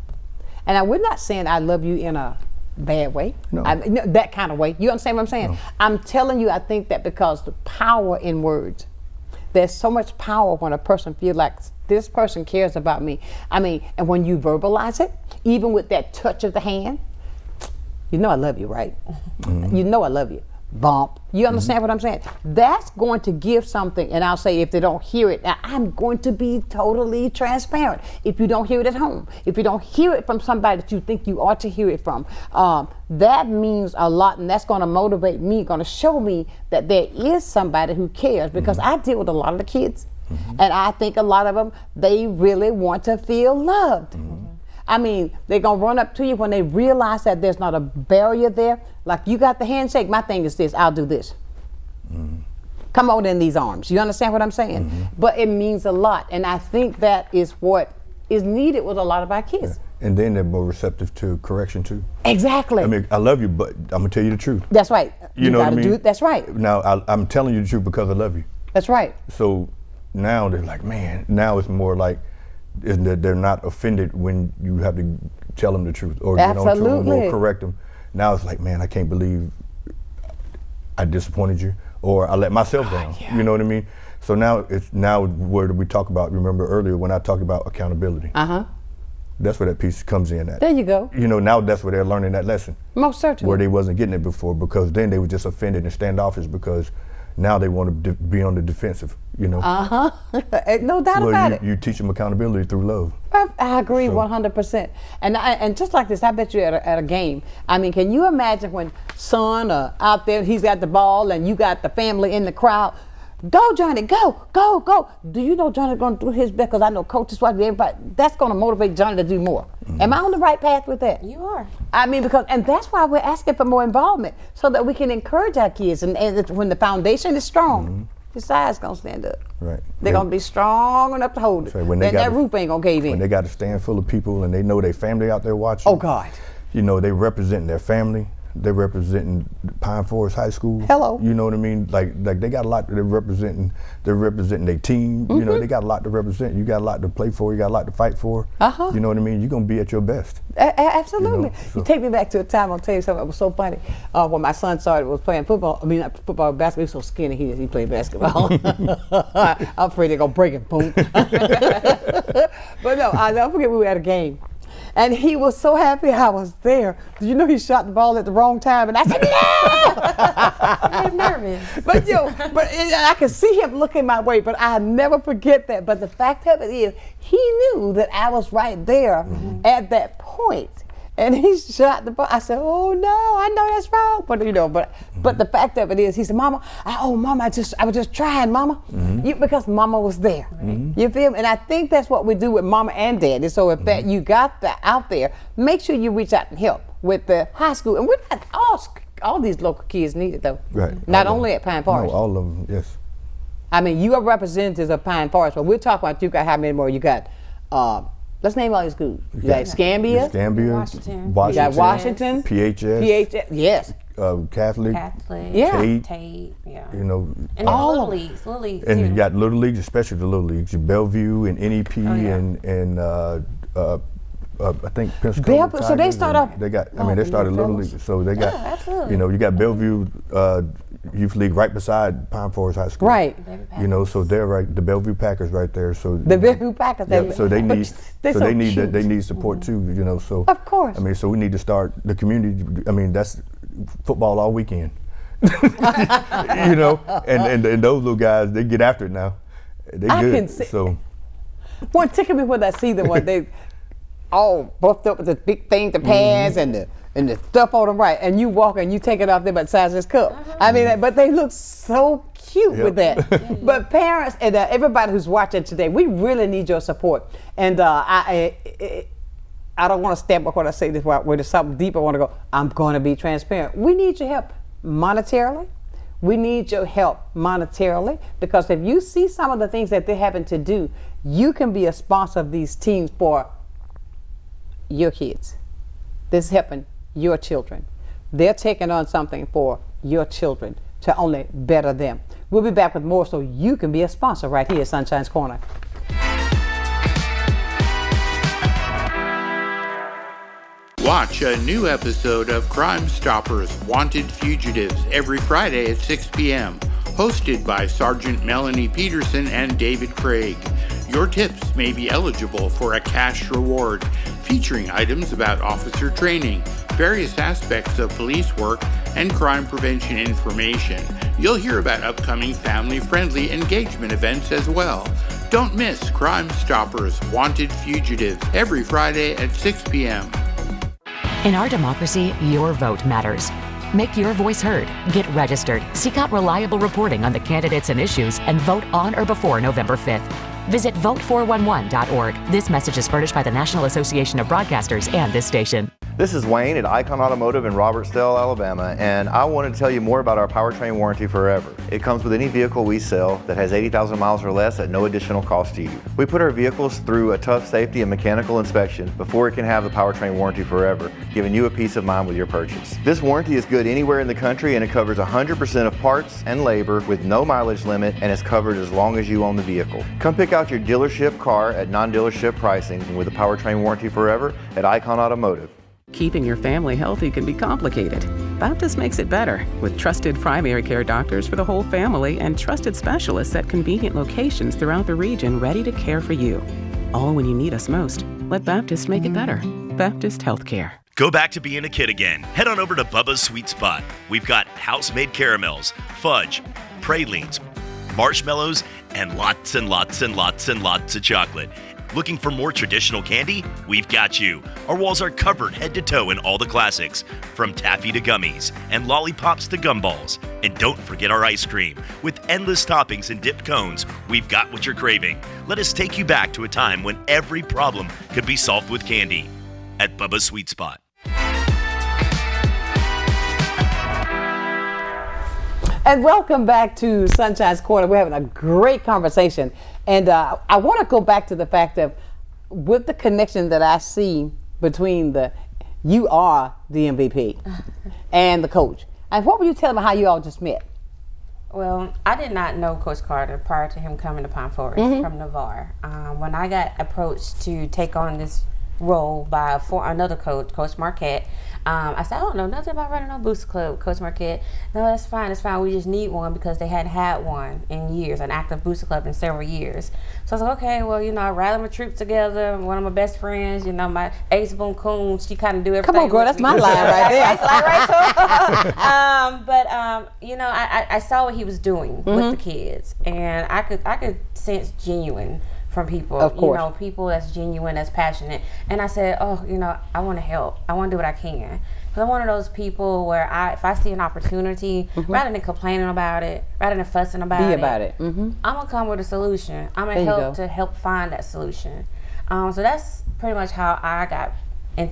S2: And we're not saying I love you in a bad way, no. That kind of way. You understand what I'm saying? No. I'm telling you, I think that because the power in words, there's so much power when a person feels like this person cares about me. I mean, and when you verbalize it, even with that touch of the hand, you know I love you, right? You know I love you. bump. You understand what I'm saying? That's going to give something, and I'll say if they don't hear it, now I'm going to be totally transparent. If you don't hear it at home, if you don't hear it from somebody that you think you ought to hear it from, that means a lot, and that's going to motivate me, going to show me that there is somebody who cares, because I deal with a lot of the kids, and I think a lot of them, they really want to feel loved. I mean, they're going to run up to you when they realize that there's not a barrier there. Like, you got the handshake, my thing is this, I'll do this. Come on in these arms. You understand what I'm saying? But it means a lot, and I think that is what is needed with a lot of our kids.
S3: And then they're more receptive to correction too.
S2: Exactly.
S3: I mean, I love you, but I'm gonna tell you the truth.
S2: That's right.
S3: You know what I mean?
S2: That's right.
S3: Now, I'm telling you the truth because I love you.
S2: That's right.
S3: So now they're like, man, now it's more like, they're not offended when you have to tell them the truth or get on to them or correct them. Now it's like, man, I can't believe I disappointed you or I let myself down. Yeah. You know what I mean? So now it's where we talk about, remember earlier when I talked about accountability. That's where that piece comes in at.
S2: There you go.
S3: You know, now that's where they're learning that lesson.
S2: Most certainly.
S3: Where they wasn't getting it before, because then they were just offended and standoffish because now they want to be on the defensive, you know.
S2: No doubt about it.
S3: You teach them accountability through love.
S2: I agree 100%. And just like this, I bet you at a game, I mean, can you imagine when son out there, he's got the ball and you got the family in the crowd, go Johnny, go, go, go. Do you know Johnny's going to do his best? Because I know coaches, everybody, that's going to motivate Johnny to do more. Am I on the right path with that?
S4: You are.
S2: I mean, and that's why we're asking for more involvement, so that we can encourage our kids. And when the foundation is strong, the side's going to stand up.
S3: Right.
S2: They're going to be strong enough to hold it.
S3: So
S2: that roof ain't going to cave in.
S3: When they got a stand full of people and they know their family out there watching.
S2: Oh, God.
S3: You know, they representing their family. They're representing Pine Forest High School.
S2: Hello.
S3: You know what I mean? Like they got a lot. They're representing their team. You know, they got a lot to represent. You got a lot to play for. You got a lot to fight for. You know what I mean? You're gonna be at your best.
S2: Absolutely.
S3: You know, so.
S2: You take me back to a time. I'll tell you something. It was so funny. When my son was playing football. I mean, not football, basketball. He was so skinny. He played basketball. I'm afraid they're gonna break him. Boom. But no, I'll never forget we were at a game. And he was so happy I was there. Did you know he shot the ball at the wrong time? And I said, no!
S4: I'm nervous.
S2: But I could see him looking my way, but I'll never forget that. But the fact of it is, he knew that I was right there at that point. And he shot the ball. I said, oh no, I know that's wrong. But the fact of it is, he said, Mama, I was just trying, Mama. Because Mama was there. You feel me? And I think that's what we do with Mama and Daddy. So if that you got that out there, make sure you reach out and help with the high school. And we're not all these local kids need it though.
S3: Right.
S2: Not only at Pine Forest.
S3: No, all of them, yes.
S2: I mean, you are representatives of Pine Forest, but we're talking about you got how many more you got? Let's name all these schools. You got Escambia,
S4: Washington.
S2: You got Washington,
S3: PHS,
S2: yes,
S3: Catholic,
S2: yeah,
S4: Tate, yeah.
S3: You know,
S4: and all Little Leagues,
S3: and you got Little Leagues, especially the Little Leagues, Bellevue and NEP and I think Pensacola.
S2: So they start off.
S3: They got. I mean, they started Little League, so they got.
S4: Absolutely.
S3: You know, you got Bellevue Youth League right beside Pine Forest High School.
S2: Right.
S3: You know, so they're right. The Bellevue Packers right there. So
S2: the Bellevue Packers.
S3: Yeah, so they need. They need support too. You know, so.
S2: Of course.
S3: I mean, so we need to start the community. I mean, that's football all weekend. You know, and those little guys, they get after it now. They good. Can see. So.
S2: One tickled me when I see them one day. All buffed up with this big thing to pass and the stuff on them right, and you walk and you take it off there about the size of this cup. I mean, but they look so cute with that. But parents and everybody who's watching today, we really need your support. And I don't want to step up when I say this, where there's something deep I want to go. I'm going to be transparent. We need your help monetarily. We need your help monetarily, because if you see some of the things that they're having to do, you can be a sponsor of these teams for your kids. This is helping your children. They're taking on something for your children to only better them. We'll be back with more, so you can be a sponsor right here at Sunshine's Corner.
S12: Watch a new episode of Crime Stoppers Wanted Fugitives every Friday at 6 p.m. Hosted by Sergeant Melanie Peterson and David Craig. Your tips may be eligible for a cash reward, featuring items about officer training, various aspects of police work, and crime prevention information. You'll hear about upcoming family-friendly engagement events as well. Don't miss Crime Stoppers Wanted Fugitives every Friday at 6 p.m.
S10: In our democracy, your vote matters. Make your voice heard. Get registered. Seek out reliable reporting on the candidates and issues and vote on or before November 5th. Visit vote411.org. This message is furnished by the National Association of Broadcasters and this station.
S13: This is Wayne at Icon Automotive in Robertsdale, Alabama, and I wanted to tell you more about our powertrain warranty forever. It comes with any vehicle we sell that has 80,000 miles or less at no additional cost to you. We put our vehicles through a tough safety and mechanical inspection before it can have the powertrain warranty forever, giving you a peace of mind with your purchase. This warranty is good anywhere in the country, and it covers 100% of parts and labor with no mileage limit, and is covered as long as you own the vehicle. Come pick out your dealership car at non-dealership pricing with a powertrain warranty forever at Icon Automotive.
S5: Keeping your family healthy can be complicated. Baptist makes it better with trusted primary care doctors for the whole family and trusted specialists at convenient locations throughout the region ready to care for you. All when you need us most. Let Baptist make it better. Baptist Healthcare.
S14: Go back to being a kid again. Head on over to Bubba's Sweet Spot. We've got house-made caramels, fudge, pralines, marshmallows, and lots and lots and lots and lots of chocolate. Looking for more traditional candy? We've got you. Our walls are covered head to toe in all the classics, from taffy to gummies and lollipops to gumballs. And don't forget our ice cream. With endless toppings and dipped cones, we've got what you're craving. Let us take you back to a time when every problem could be solved with candy. At Bubba's Sweet Spot.
S2: And welcome back to Sunshine's Corner. We're having a great conversation. And I want to go back to the fact of, with the connection that I see between you are the MVP and the coach. And what would you tell me how you all just met?
S4: Well, I did not know Coach Carter prior to him coming to Pine Forest from Navarre. When I got approached to take on this role by another coach, Coach Marquette, I said, I don't know nothing about running no booster club, Coach Marquette. No, that's fine, we just need one, because they hadn't had one in years, an active booster club in several years. So I was like, okay, well, I rally my troops together. One of my best friends, my Ace Boone Coon, she kind of do everything.
S2: Come on, girl, that's my line right there.
S4: I saw what he was doing with the kids, and I could sense genuine from people,
S2: of course.
S4: People that's genuine, that's passionate. And I said, I want to help. I want to do what I can. Because I'm one of those people where if I see an opportunity, rather than complaining about it, rather than fussing about it, I'm going to come with a solution. I'm going to help find that solution. So that's pretty much how I got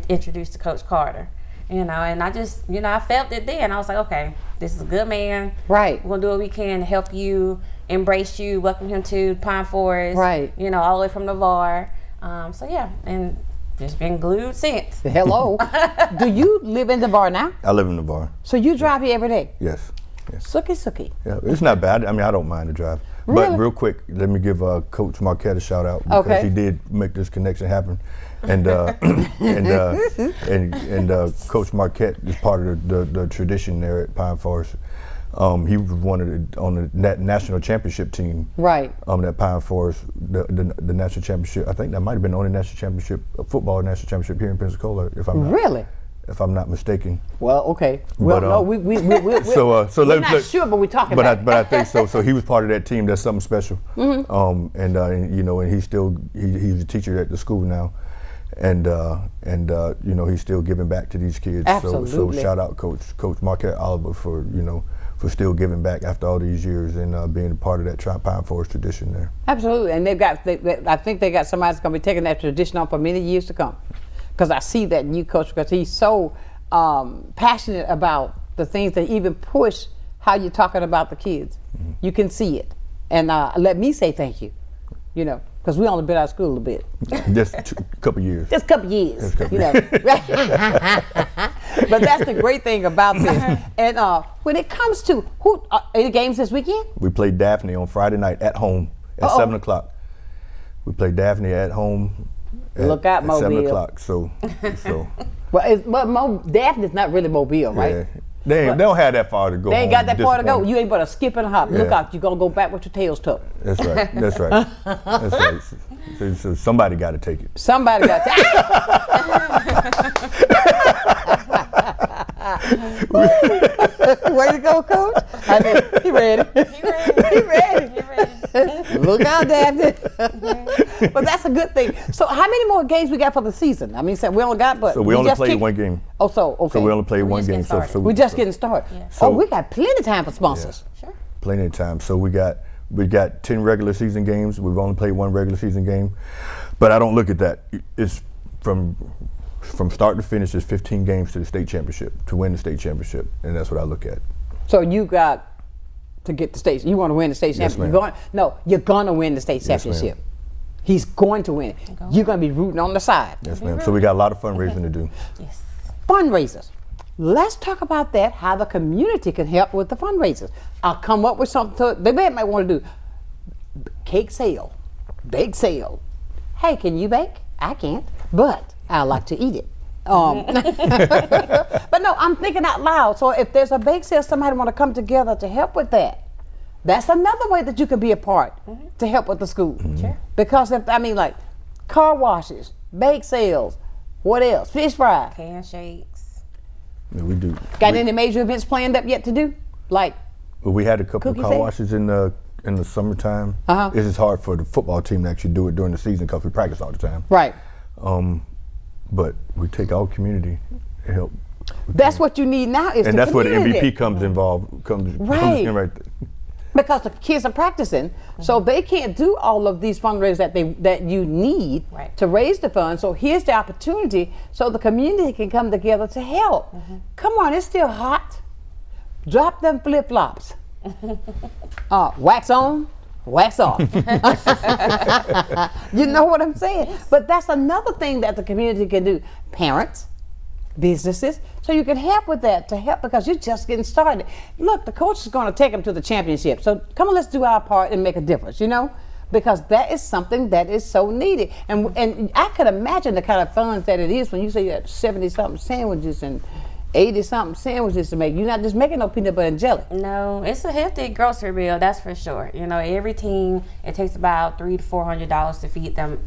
S4: introduced to Coach Carter. And I just, I felt it then. I was like, okay, this is a good man.
S2: Right.
S4: We'll do what we can to help you, embrace you, welcome him to Pine Forest.
S2: Right.
S4: All the way from Navarre. And just been glued since.
S2: Hello. Do you live in Navarre now?
S3: I live in Navarre.
S2: So you drive here every day?
S3: Yes.
S2: Sookie.
S3: Yeah, it's not bad. I mean, I don't mind the drive.
S2: Really?
S3: But real quick, let me give Coach Marquette a shout out, because he did make this connection happen. And Coach Marquette is part of the tradition there at Pine Forest. He was on the national championship team.
S2: Right.
S3: At Pine Forest, the national championship. I think that might have been the only national championship, football national championship here in Pensacola, if I'm not mistaken.
S2: Well, okay. Well, no, we're not sure, but we're talking about it.
S3: But I think so. So he was part of that team. That's something special. And he's a teacher at the school now. And he's still giving back to these kids.
S2: Absolutely.
S3: So shout out Coach Marquette Oliver for for still giving back after all these years and being a part of that Pine Forest tradition there.
S2: Absolutely, and I think they got somebody that's going to be taking that tradition on for many years to come. Because I see that in you, Coach, because he's so passionate about the things that even push how you're talking about the kids. You can see it, and let me say thank you. Because we only been out of school a bit.
S3: Just a couple years.
S2: Just a couple years. But that's the great thing about this. And when it comes to any games this weekend?
S3: We played Daphne on Friday night at home at 7 o'clock. We played Daphne at home.
S2: Look out, Mobile.
S3: 7 o'clock. So.
S2: Well, Daphne's not really Mobile, right?
S3: They don't have that far to go.
S2: They ain't got that far to go.
S3: disappointed.
S2: You ain't but a skip and a hop. Look out, you're going to go back with your tails tucked.
S3: That's right. That's right. That's right. So somebody got to take it.
S2: Somebody got to take it. Way to go, Coach. I mean, he ready. He ready. Look out, Daphne. But that's a good thing. So how many more games we got for the season? I mean, so we only got, but
S3: So we only played one game.
S2: Oh, so okay.
S3: So we only played one game. So
S2: we just getting started. Yeah.
S3: So,
S2: we got plenty of time for sponsors.
S3: Yeah. Sure. Plenty of time. So we got 10 regular season games. We've only played one regular season game, but I don't look at that. It's from start to finish. It's 15 games to the state championship to win the state championship, and that's what I look at.
S2: So you got to get the state. You want to win the state championship?
S3: Yes,
S2: you're gonna win the state championship.
S3: Ma'am.
S2: He's going to win it. You're going to be rooting on the side.
S3: Yes, ma'am. So we got a lot of fundraising to do.
S2: Yes. Fundraisers. Let's talk about that, how the community can help with the fundraisers. I'll come up with something. They might want to do cake sale, bake sale. Hey, can you bake? I can't, but I like to eat it. But no, I'm thinking out loud. So if there's a bake sale, somebody want to come together to help with that. That's another way that you can be a part to help with the school.
S4: Sure.
S2: Because like car washes, bake sales, what else? Fish fry.
S4: Handshakes.
S3: Yeah, we do.
S2: Got any major events planned up yet to do? Like
S3: we had a couple of car
S2: sale?
S3: washes in the summertime. It's just hard for the football team to actually do it during the season because we practice all the time.
S2: Right.
S3: But we take our community to help.
S2: That's what you need now is
S3: and
S2: the
S3: that's where
S2: community.
S3: the MVP comes in right there.
S2: Because the kids are practicing, so they can't do all of these fundraisers that you need to raise the funds. So here's the opportunity so the community can come together to help. Come on, it's still hot. Drop them flip-flops. Wax on, wax off. You know what I'm saying? But that's another thing that the community can do. Parents, businesses, so you can help with that, to help because you're just getting started. Look, the coach is going to take them to the championship. So come on, let's do our part and make a difference, because that is something that is so needed. And I could imagine the kind of funds that it is when you say you have 70-something sandwiches and 80-something sandwiches to make. You're not just making no peanut butter and jelly.
S4: No, it's a hefty grocery bill, that's for sure. Every team, it takes about $300 to $400 to feed them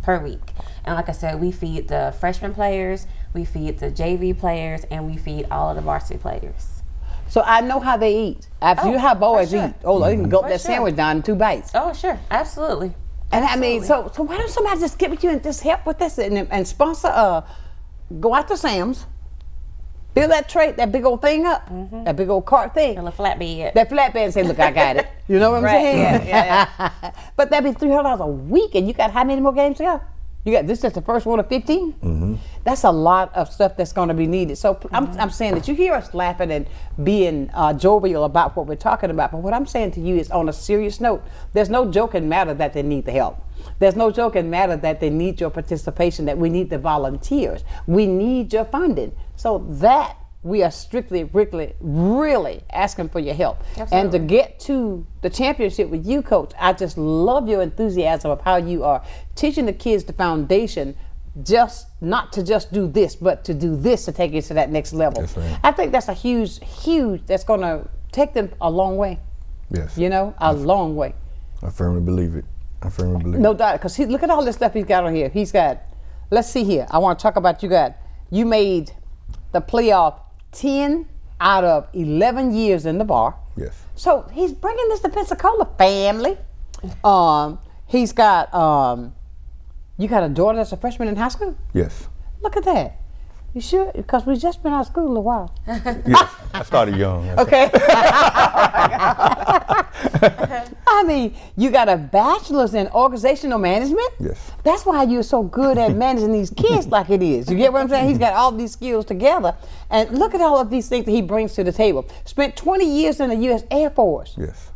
S4: per week. And like I said, we feed the freshman players, we feed the JV players, and we feed all of the varsity players.
S2: So I know how they eat. You know how boys eat. Oh, they can gulp that sandwich down in 2 bites.
S4: Oh, sure, absolutely.
S2: And I mean, so why don't somebody just get with you and just help with this and sponsor? Go out to Sam's, fill that tray, that big old thing up, that big old cart thing.
S4: Fill a flatbed.
S2: That flatbed and say, look, I got it. You know what I'm saying?
S4: Yeah.
S2: But that'd be $300 a week, and you got how many more games to go? You got this is the first one of 15. That's a lot of stuff that's going to be needed. So I'm saying that you hear us laughing and being jovial about what we're talking about. But what I'm saying to you is, on a serious note, there's no joking matter that they need the help. There's no joking matter that they need your participation. That we need the volunteers. We need your funding. So that we are strictly, really asking for your help. Absolutely. And to get to the championship with you, Coach, I just love your enthusiasm of how you are teaching the kids the foundation, not to just do this, but to do this to take you to that next level.
S3: Yes, ma'am.
S2: I think that's a huge, that's going to take them a long way.
S3: Yes.
S2: A long way.
S3: I firmly believe it.
S2: No doubt, because look at all this stuff he's got on here. He's got, let's see here. I want to talk about you made the playoff 10 out of 11 years in the bar.
S3: Yes.
S2: So he's bringing this to Pensacola, family. He's got, you got a daughter that's a freshman in high school?
S3: Yes.
S2: Look at that. You sure? Because we've just been out of school a little while.
S3: Yes, I started young.
S2: Okay. I mean, you got a bachelor's in organizational management?
S3: Yes.
S2: That's why you're so good at managing these kids like it is. You get what I'm saying? He's got all these skills together. And look at all of these things that he brings to the table. Spent 20 years in the U.S. Air Force.
S3: Yes.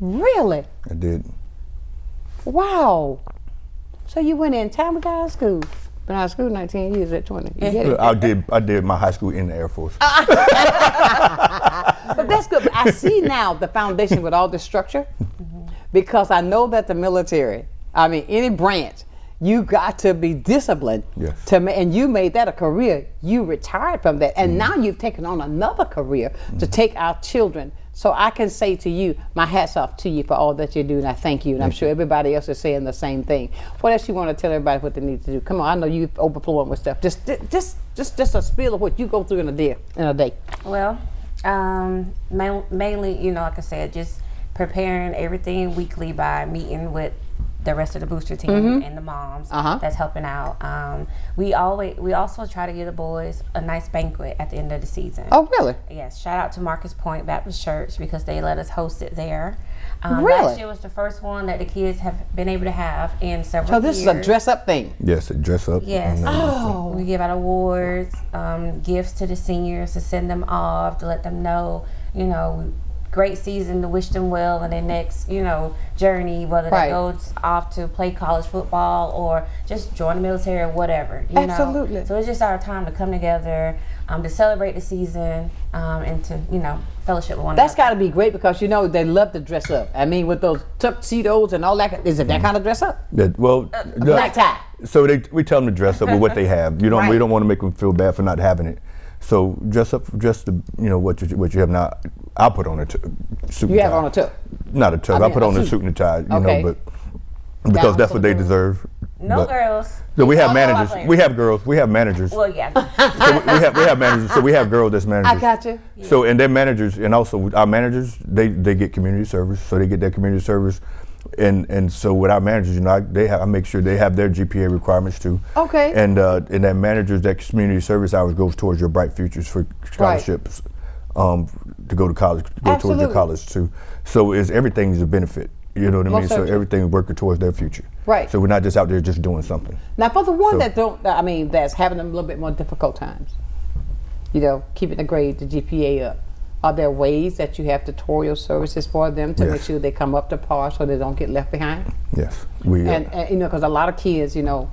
S2: Really?
S3: I did.
S2: Wow. So you went in time we got out of school. Been out of school 19 years at 20. You get it?
S3: I did my high school in the Air Force.
S2: But that's good. I see now the foundation with all this structure because I know that the military, any branch, You got to be disciplined.
S3: Yes.
S2: And you made that a career. You retired from that, and now you've taken on another career to take our children. So I can say to you, my hat's off to you for all that you do, and I thank you. And I'm sure everybody else is saying the same thing. What else you want to tell everybody what they need to do? Come on, I know you overflowing with stuff. Just a spiel of what you go through in a day.
S4: Well, mainly, you know, like I said, just preparing everything weekly by meeting with the rest of the booster team and the moms that's helping out. We also try to give the boys a nice banquet at the end of the season.
S2: Oh, really?
S4: Yes. Shout out to Marcus Point Baptist Church because they let us host it there.
S2: Really?
S4: Last year was the first one that the kids have been able to have in several years.
S2: So this is a dress-up thing?
S3: Yes, a dress-up.
S4: Yes.
S2: Oh.
S4: We give out awards, gifts to the seniors to send them off, to let them know, you know, great season, to wish them well in their next, you know, journey, whether that goes off to play college football or just join the military or whatever. You
S2: Absolutely.
S4: know? So it's just our time to come together, to celebrate the season, and to, you know, fellowship with one another.
S2: That's got to be great because, you know, they love to dress up. I mean, with those tuxedos and all that. Is it that kind of dress up?
S3: Yeah, well,
S2: black tie.
S3: So we tell them to dress up with what they have. We don't want to make them feel bad for not having it. So dress up, just to, you know, what you have now. I'll put on a suit and tie.
S2: You have on a tux?
S3: Not a tux. I'll put on a suit and a tie, you know, but because that's what they deserve.
S4: No girls.
S3: So we have managers. We have girls. We have managers.
S4: Well, yeah.
S3: So we have managers. So we have girls that's managers.
S2: I got you.
S3: So and their managers, and also our managers, they get community service. So they get their community service. And so with our managers, you know, I make sure they have their GPA requirements too.
S2: Okay.
S3: And that managers, that community service hours goes towards your Bright Futures for scholarships, to go to college, towards your college too. So everything is a benefit. You know what I mean? So everything is working towards their future.
S2: Right.
S3: So we're not just out there just doing something.
S2: Now for the one that's having a little bit more difficult times, you know, keeping the grade, the GPA up. Are there ways that you have tutorial services for them to make sure they come up to par so they don't get left behind?
S3: Yes.
S2: And you know, because a lot of kids, you know,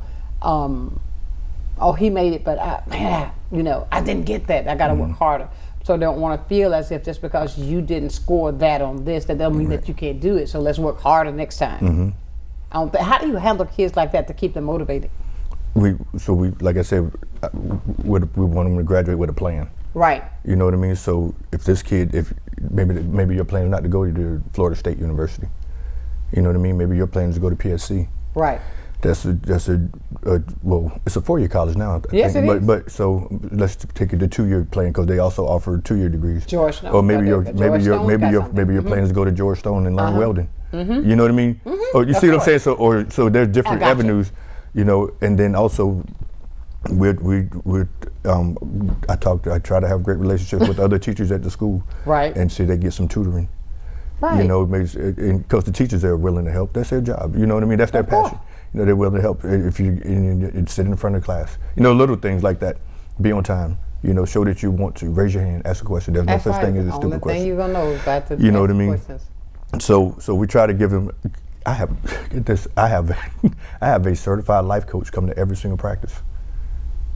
S2: he made it, but you know, I didn't get that. I got to work harder. So they don't want to feel as if just because you didn't score that on this, that doesn't mean that you can't do it. So let's work harder next time. How do you handle kids like that to keep them motivated?
S3: We like I said, we want them to graduate with a plan.
S2: Right.
S3: You know what I mean? So if this kid, if maybe your plan is not to go to Florida State University, you know what I mean? Maybe your plan is to go to PSC.
S2: Right.
S3: That's a well, it's a 4-year college now.
S2: Yes,
S3: I think.
S2: it is.
S3: But so let's take it to 2-year plan because they also offer 2-year degrees.
S2: Georgetown.
S3: Or maybe your plan is to go to Georgetown and learn welding. You know what I mean? Or you see what I'm saying? So there's different avenues, you know, and then also. I try to have great relationships with other teachers at the school, right? And see they get some tutoring, right? You know, because the teachers are willing to help. That's their job. You know what I mean? That's their passion. You know, they're willing to help. If you sit in front of the class, you know, little things like that. Be on time. You know, show that you want to. Raise your hand. Ask a question. There's no such thing as a stupid question.
S2: Thing you're gonna know about the
S3: you know what I mean?
S2: Questions.
S3: So we try to give them. I have a certified life coach come to every single practice.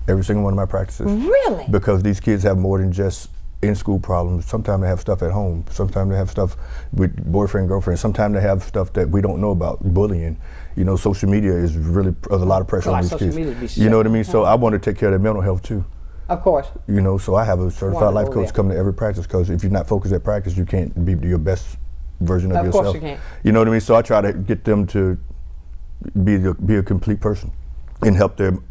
S3: Every single one of my practices.
S2: Really?
S3: Because these kids have more than just in-school problems. Sometimes they have stuff at home. Sometimes they have stuff with boyfriend, girlfriend. Sometimes they have stuff that we don't know about, bullying. You know, social media is really a lot of pressure on these kids. You know what I mean? So I want to take care of their mental health too.
S2: Of course.
S3: You know, so I have a certified life coach come to every practice because if you're not focused at practice, you can't be your best version of yourself.
S2: Of course you can't.
S3: You know what I mean? So I try to get them to be a complete person and help them.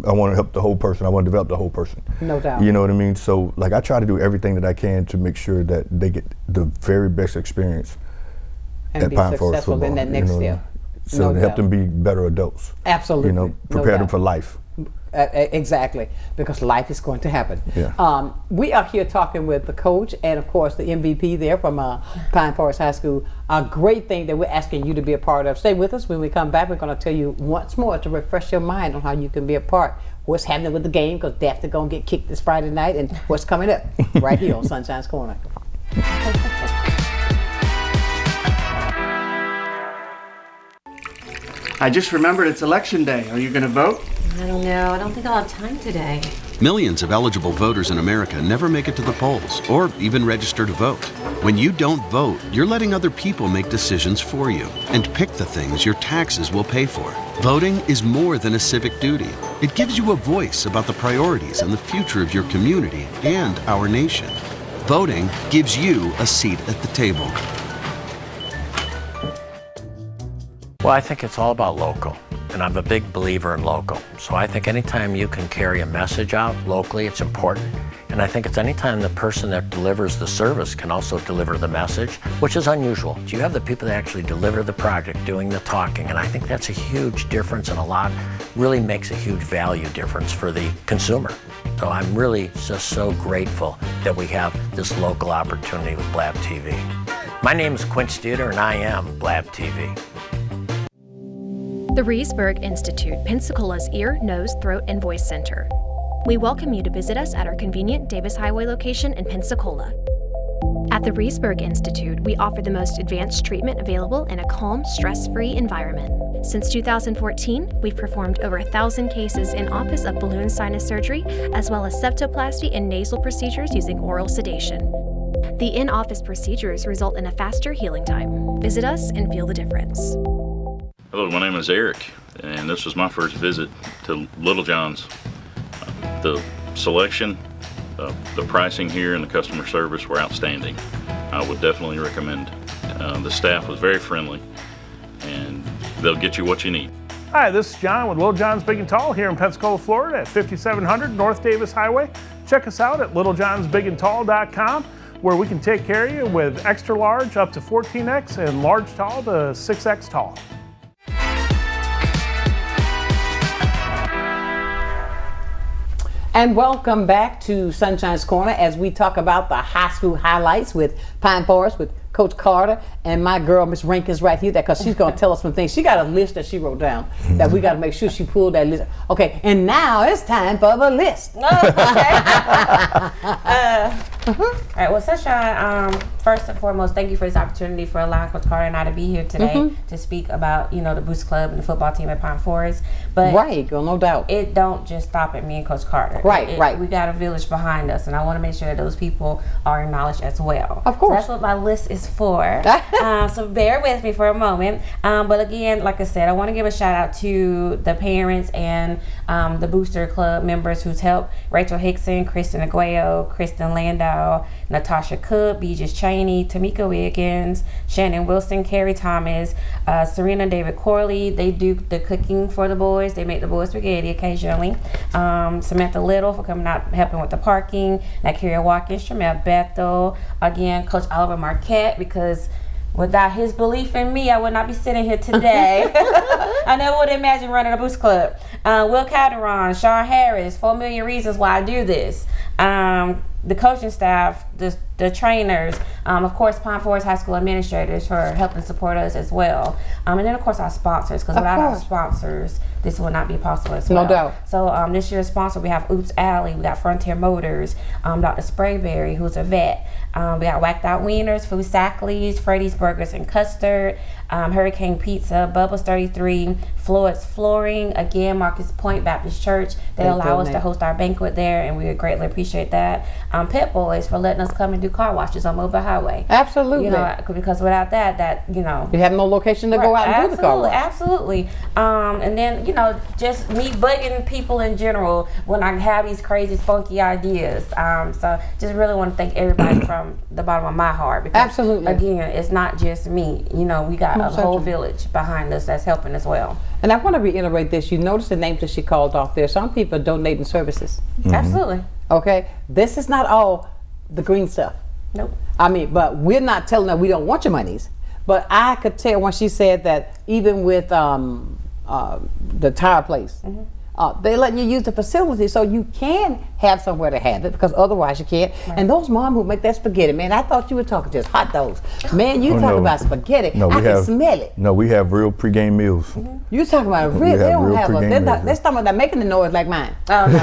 S3: I want to help the whole person. I want to develop the whole person.
S2: No doubt.
S3: You know what I mean? So, like, I try to do everything that I can to make sure that they get the very best experience at Pine Forest football.
S2: In that next step.
S3: So to help them be better adults.
S2: Absolutely.
S3: You know, prepare them for life.
S2: Exactly, because life is going to happen.
S3: Yeah.
S2: We are here talking with the coach and, of course, the MVP there from Pine Forest High School. A great thing that we're asking you to be a part of. Stay with us. When we come back, we're going to tell you once more to refresh your mind on how you can be a part. What's happening with the game, because Daphne going to get kicked this Friday night, and what's coming up right here on Sunshine's Corner.
S15: I just remembered it's election day. Are you going to vote? I don't know. I don't think I'll have time today.
S16: Millions of eligible voters in America never make it to the polls or even register to vote. When you don't vote, you're letting other people make decisions for you and pick the things your taxes will pay for. Voting is more than a civic duty. It gives you a voice about the priorities and the future of your community and our nation. Voting gives you a seat at the table.
S17: Well, I think it's all about local, and I'm a big believer in local. So I think anytime you can carry a message out locally, it's important. And I think it's anytime the person that delivers the service can also deliver the message, which is unusual. You have the people that actually deliver the project doing the talking, and I think that's a huge difference, and really makes a huge value difference for the consumer. So I'm really just so grateful that we have this local opportunity with Blab TV. My name is Quint Studer, and I am Blab TV.
S18: The Reesburg Institute, Pensacola's ear, nose, throat, and voice center. We welcome you to visit us at our convenient Davis Highway location in Pensacola. At the Reesburg Institute, we offer the most advanced treatment available in a calm, stress-free environment. Since 2014, we've performed over 1,000 cases in office of balloon sinus surgery, as well as septoplasty and nasal procedures using oral sedation. The in-office procedures result in a faster healing time. Visit us and feel the difference.
S19: Hello, my name is Eric, and this was my first visit to Little John's. The selection, the pricing here, and the customer service were outstanding. I would definitely recommend. The staff was very friendly, and they'll get you what you need.
S20: Hi, this is John with Little John's Big and Tall here in Pensacola, Florida at 5700 North Davis Highway. Check us out at littlejohnsbigandtall.com, where we can take care of you with extra large up to 14X and large tall to 6X tall.
S2: And welcome back to Sunshine's Corner as we talk about the high school highlights with Pine Forest, with Coach Carter, and my girl, Miss Rankins, right here, because she's going to tell us some things. She got a list that she wrote down that we got to make sure she pulled that list. Okay, and now it's time for the list.
S4: All right, well, Sunshine, first and foremost, thank you for this opportunity for allowing Coach Carter and I to be here today to speak about, the Boost Club and the football team at Pine Forest. But
S2: right, girl, no doubt.
S4: It don't just stop at me and Coach Carter.
S2: Right.
S4: We got a village behind us, and I want to make sure that those people are acknowledged as well.
S2: Of course.
S4: So that's what my list is for. So bear with me for a moment. But again, like I said, I want to give a shout out to the parents and the Booster Club members who's helped: Rachel Hickson, Kristen Aguayo, Kristen Landau, Natasha Cook, Beatrice Cheney, Tamika Wiggins, Shannon Wilson, Carrie Thomas, Serena and David Corley. They do the cooking for the boys. They make the boys spaghetti occasionally. Samantha Little for coming out helping with the parking. Nakiria Watkins, Shamel Bethel. Again, Coach Oliver Marquette, because without his belief in me, I would not be sitting here today. I never would imagine running a Boost Club. Will Calderon, Sean Harris, 4 million reasons why I do this. The coaching staff, the trainers, of course, Pine Forest High School administrators for helping support us as well. And then, of course, our sponsors, because without our sponsors, this would not be possible as well.
S2: No doubt.
S4: So this year's sponsor, we have Oops Alley, we got Frontier Motors, Dr. Sprayberry, who's a vet. We got Whacked Out Wieners, Food Sackley's, Freddy's Burgers and Custard, Hurricane Pizza, Bubbles 33, Floyd's Flooring, again, Marcus Point Baptist Church. They allow us to host our banquet there, and we would greatly appreciate that. Pit Boys for letting us come and do car washes on Mobile Highway.
S2: Absolutely.
S4: Because without that, you have
S2: no location to go out and do the car wash.
S4: Absolutely. And then, just me bugging people in general when I have these crazy, funky ideas. So just really want to thank everybody from the bottom of my heart. Because,
S2: absolutely.
S4: Again, it's not just me. We got a whole village behind us that's helping as well.
S2: And I want to reiterate this. You notice the names that she called off there. Some people are donating services.
S4: Absolutely.
S2: Okay? This is not all the green stuff.
S4: Nope.
S2: But we're not telling her we don't want your monies. But I could tell when she said that even with the tire place, they're letting you use the facility so you can have somewhere to have it, because otherwise you can't. Right. And those mom who make that spaghetti, man, I thought you were talking just hot dogs. Man, you talking about spaghetti.
S3: No,
S2: I can smell it.
S3: No, we have real pregame meals.
S2: You talking about real? They don't have a. They're talking about making the noise like mine.
S4: Oh, no.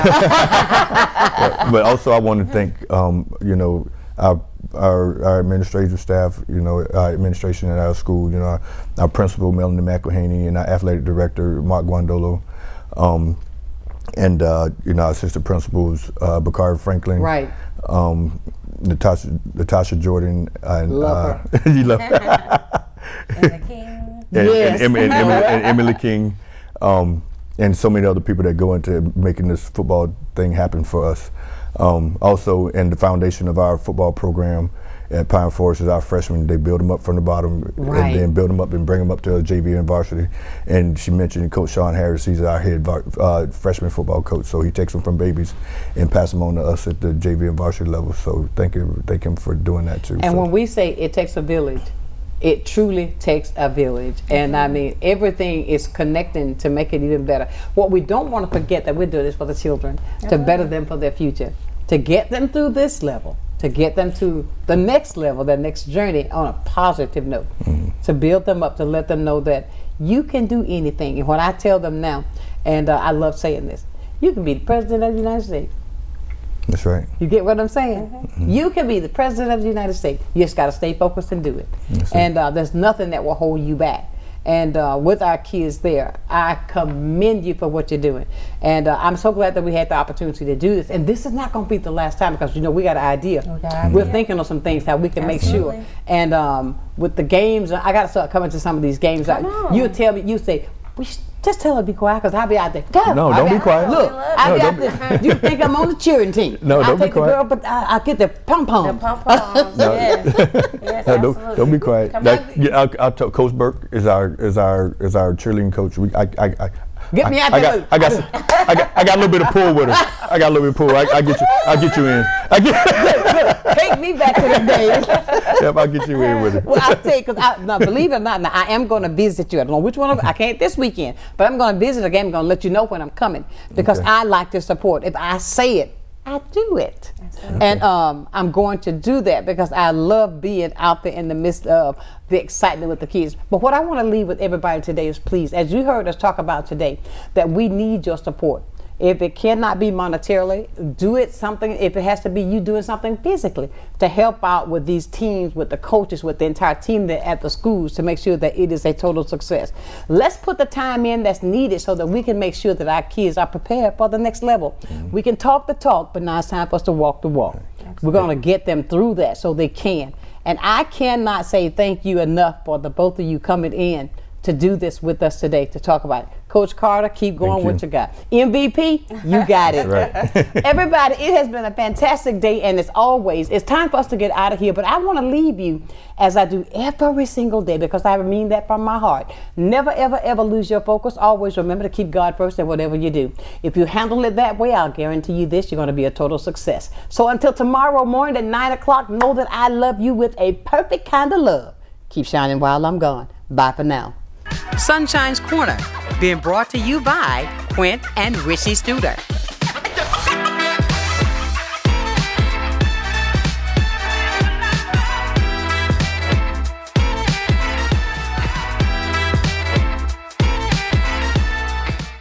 S3: But also, I want to thank our administrative staff, our administration at our school, our principal Melanie McElhaney, and our athletic director Mark Guandolo. and our assistant principals, Bakari Franklin,
S2: right,
S3: Natasha Jordan, and
S2: love her.
S3: you love her. and Emily King, and so many other people that go into making this football thing happen for us. Also, and the foundation of our football program at Pine Forest is our freshmen. They build them up from the bottom,
S2: right,
S3: and then build them up and bring them up to JV and varsity. And she mentioned Coach Sean Harris. He's our head freshman football coach. So he takes them from babies and passes them on to us at the JV and varsity level. So thank him for doing that too.
S2: And when we say it takes a village, it truly takes a village. And I mean, everything is connecting to make it even better. What we don't want to forget that we're doing this for the children, to better them for their future, to get them through this level, to get them to the next level, their next journey on a positive note, to build them up, to let them know that you can do anything. And what I tell them now, and I love saying this, you can be the president of the United States.
S3: That's right.
S2: You get what I'm saying? You can be the president of the United States. You just got to stay focused and do it. And there's nothing that will hold you back. And with our kids there, I commend you for what you're doing. And I'm so glad that we had the opportunity to do this. And this is not going to be the last time, because, we got an idea. We're thinking of some things how we can make sure. And with the games, I got to start coming to some of these games. You tell me, you say, just tell her to be quiet, because I'll be out there.
S3: No, don't be quiet.
S2: Look, I'll be out there. You think I'm on the cheering team.
S3: No, don't be quiet.
S2: I'll take the girl, but I'll get the pom-pom.
S4: The pom-poms, yes,
S3: no, don't be quiet. I'll tell Coach Burke is our cheerleading coach.
S2: Get me out there.
S3: I got a little bit of pull with her. I got a little bit of pull. I'll get you in.
S2: Take me back to the days.
S3: Yep, I'll get you in with it.
S2: Well, I'll tell you, because now, believe it or not, now I am going to visit you. I don't know which one. I can't this weekend, but I'm going to visit again. I'm going to let you know when I'm coming, because I like to support. If I say it, I do it. And I'm going to do that because I love being out there in the midst of the excitement with the kids. But what I want to leave with everybody today is, please, as you heard us talk about today, that we need your support. If it cannot be monetarily, do it something. If it has to be you doing something physically to help out with these teams, with the coaches, with the entire team there at the schools, to make sure that it is a total success. Let's put the time in that's needed so that we can make sure that our kids are prepared for the next level. We can talk the talk, but now it's time for us to walk the walk. We're going to get them through that so they can. And I cannot say thank you enough for the both of you coming in to do this with us today, to talk about it. Coach Carter, keep going with your guy. MVP, you got it.
S3: Right.
S2: Everybody, it has been a fantastic day, and as always, it's time for us to get out of here, but I want to leave you as I do every single day, because I mean that from my heart. Never, ever, ever lose your focus. Always remember to keep God first in whatever you do. If you handle it that way, I'll guarantee you this, you're going to be a total success. So until tomorrow morning at 9 o'clock, know that I love you with a perfect kind of love. Keep shining while I'm gone. Bye for now.
S1: Sunshine's Corner, being brought to you by Quint and Richie Studer.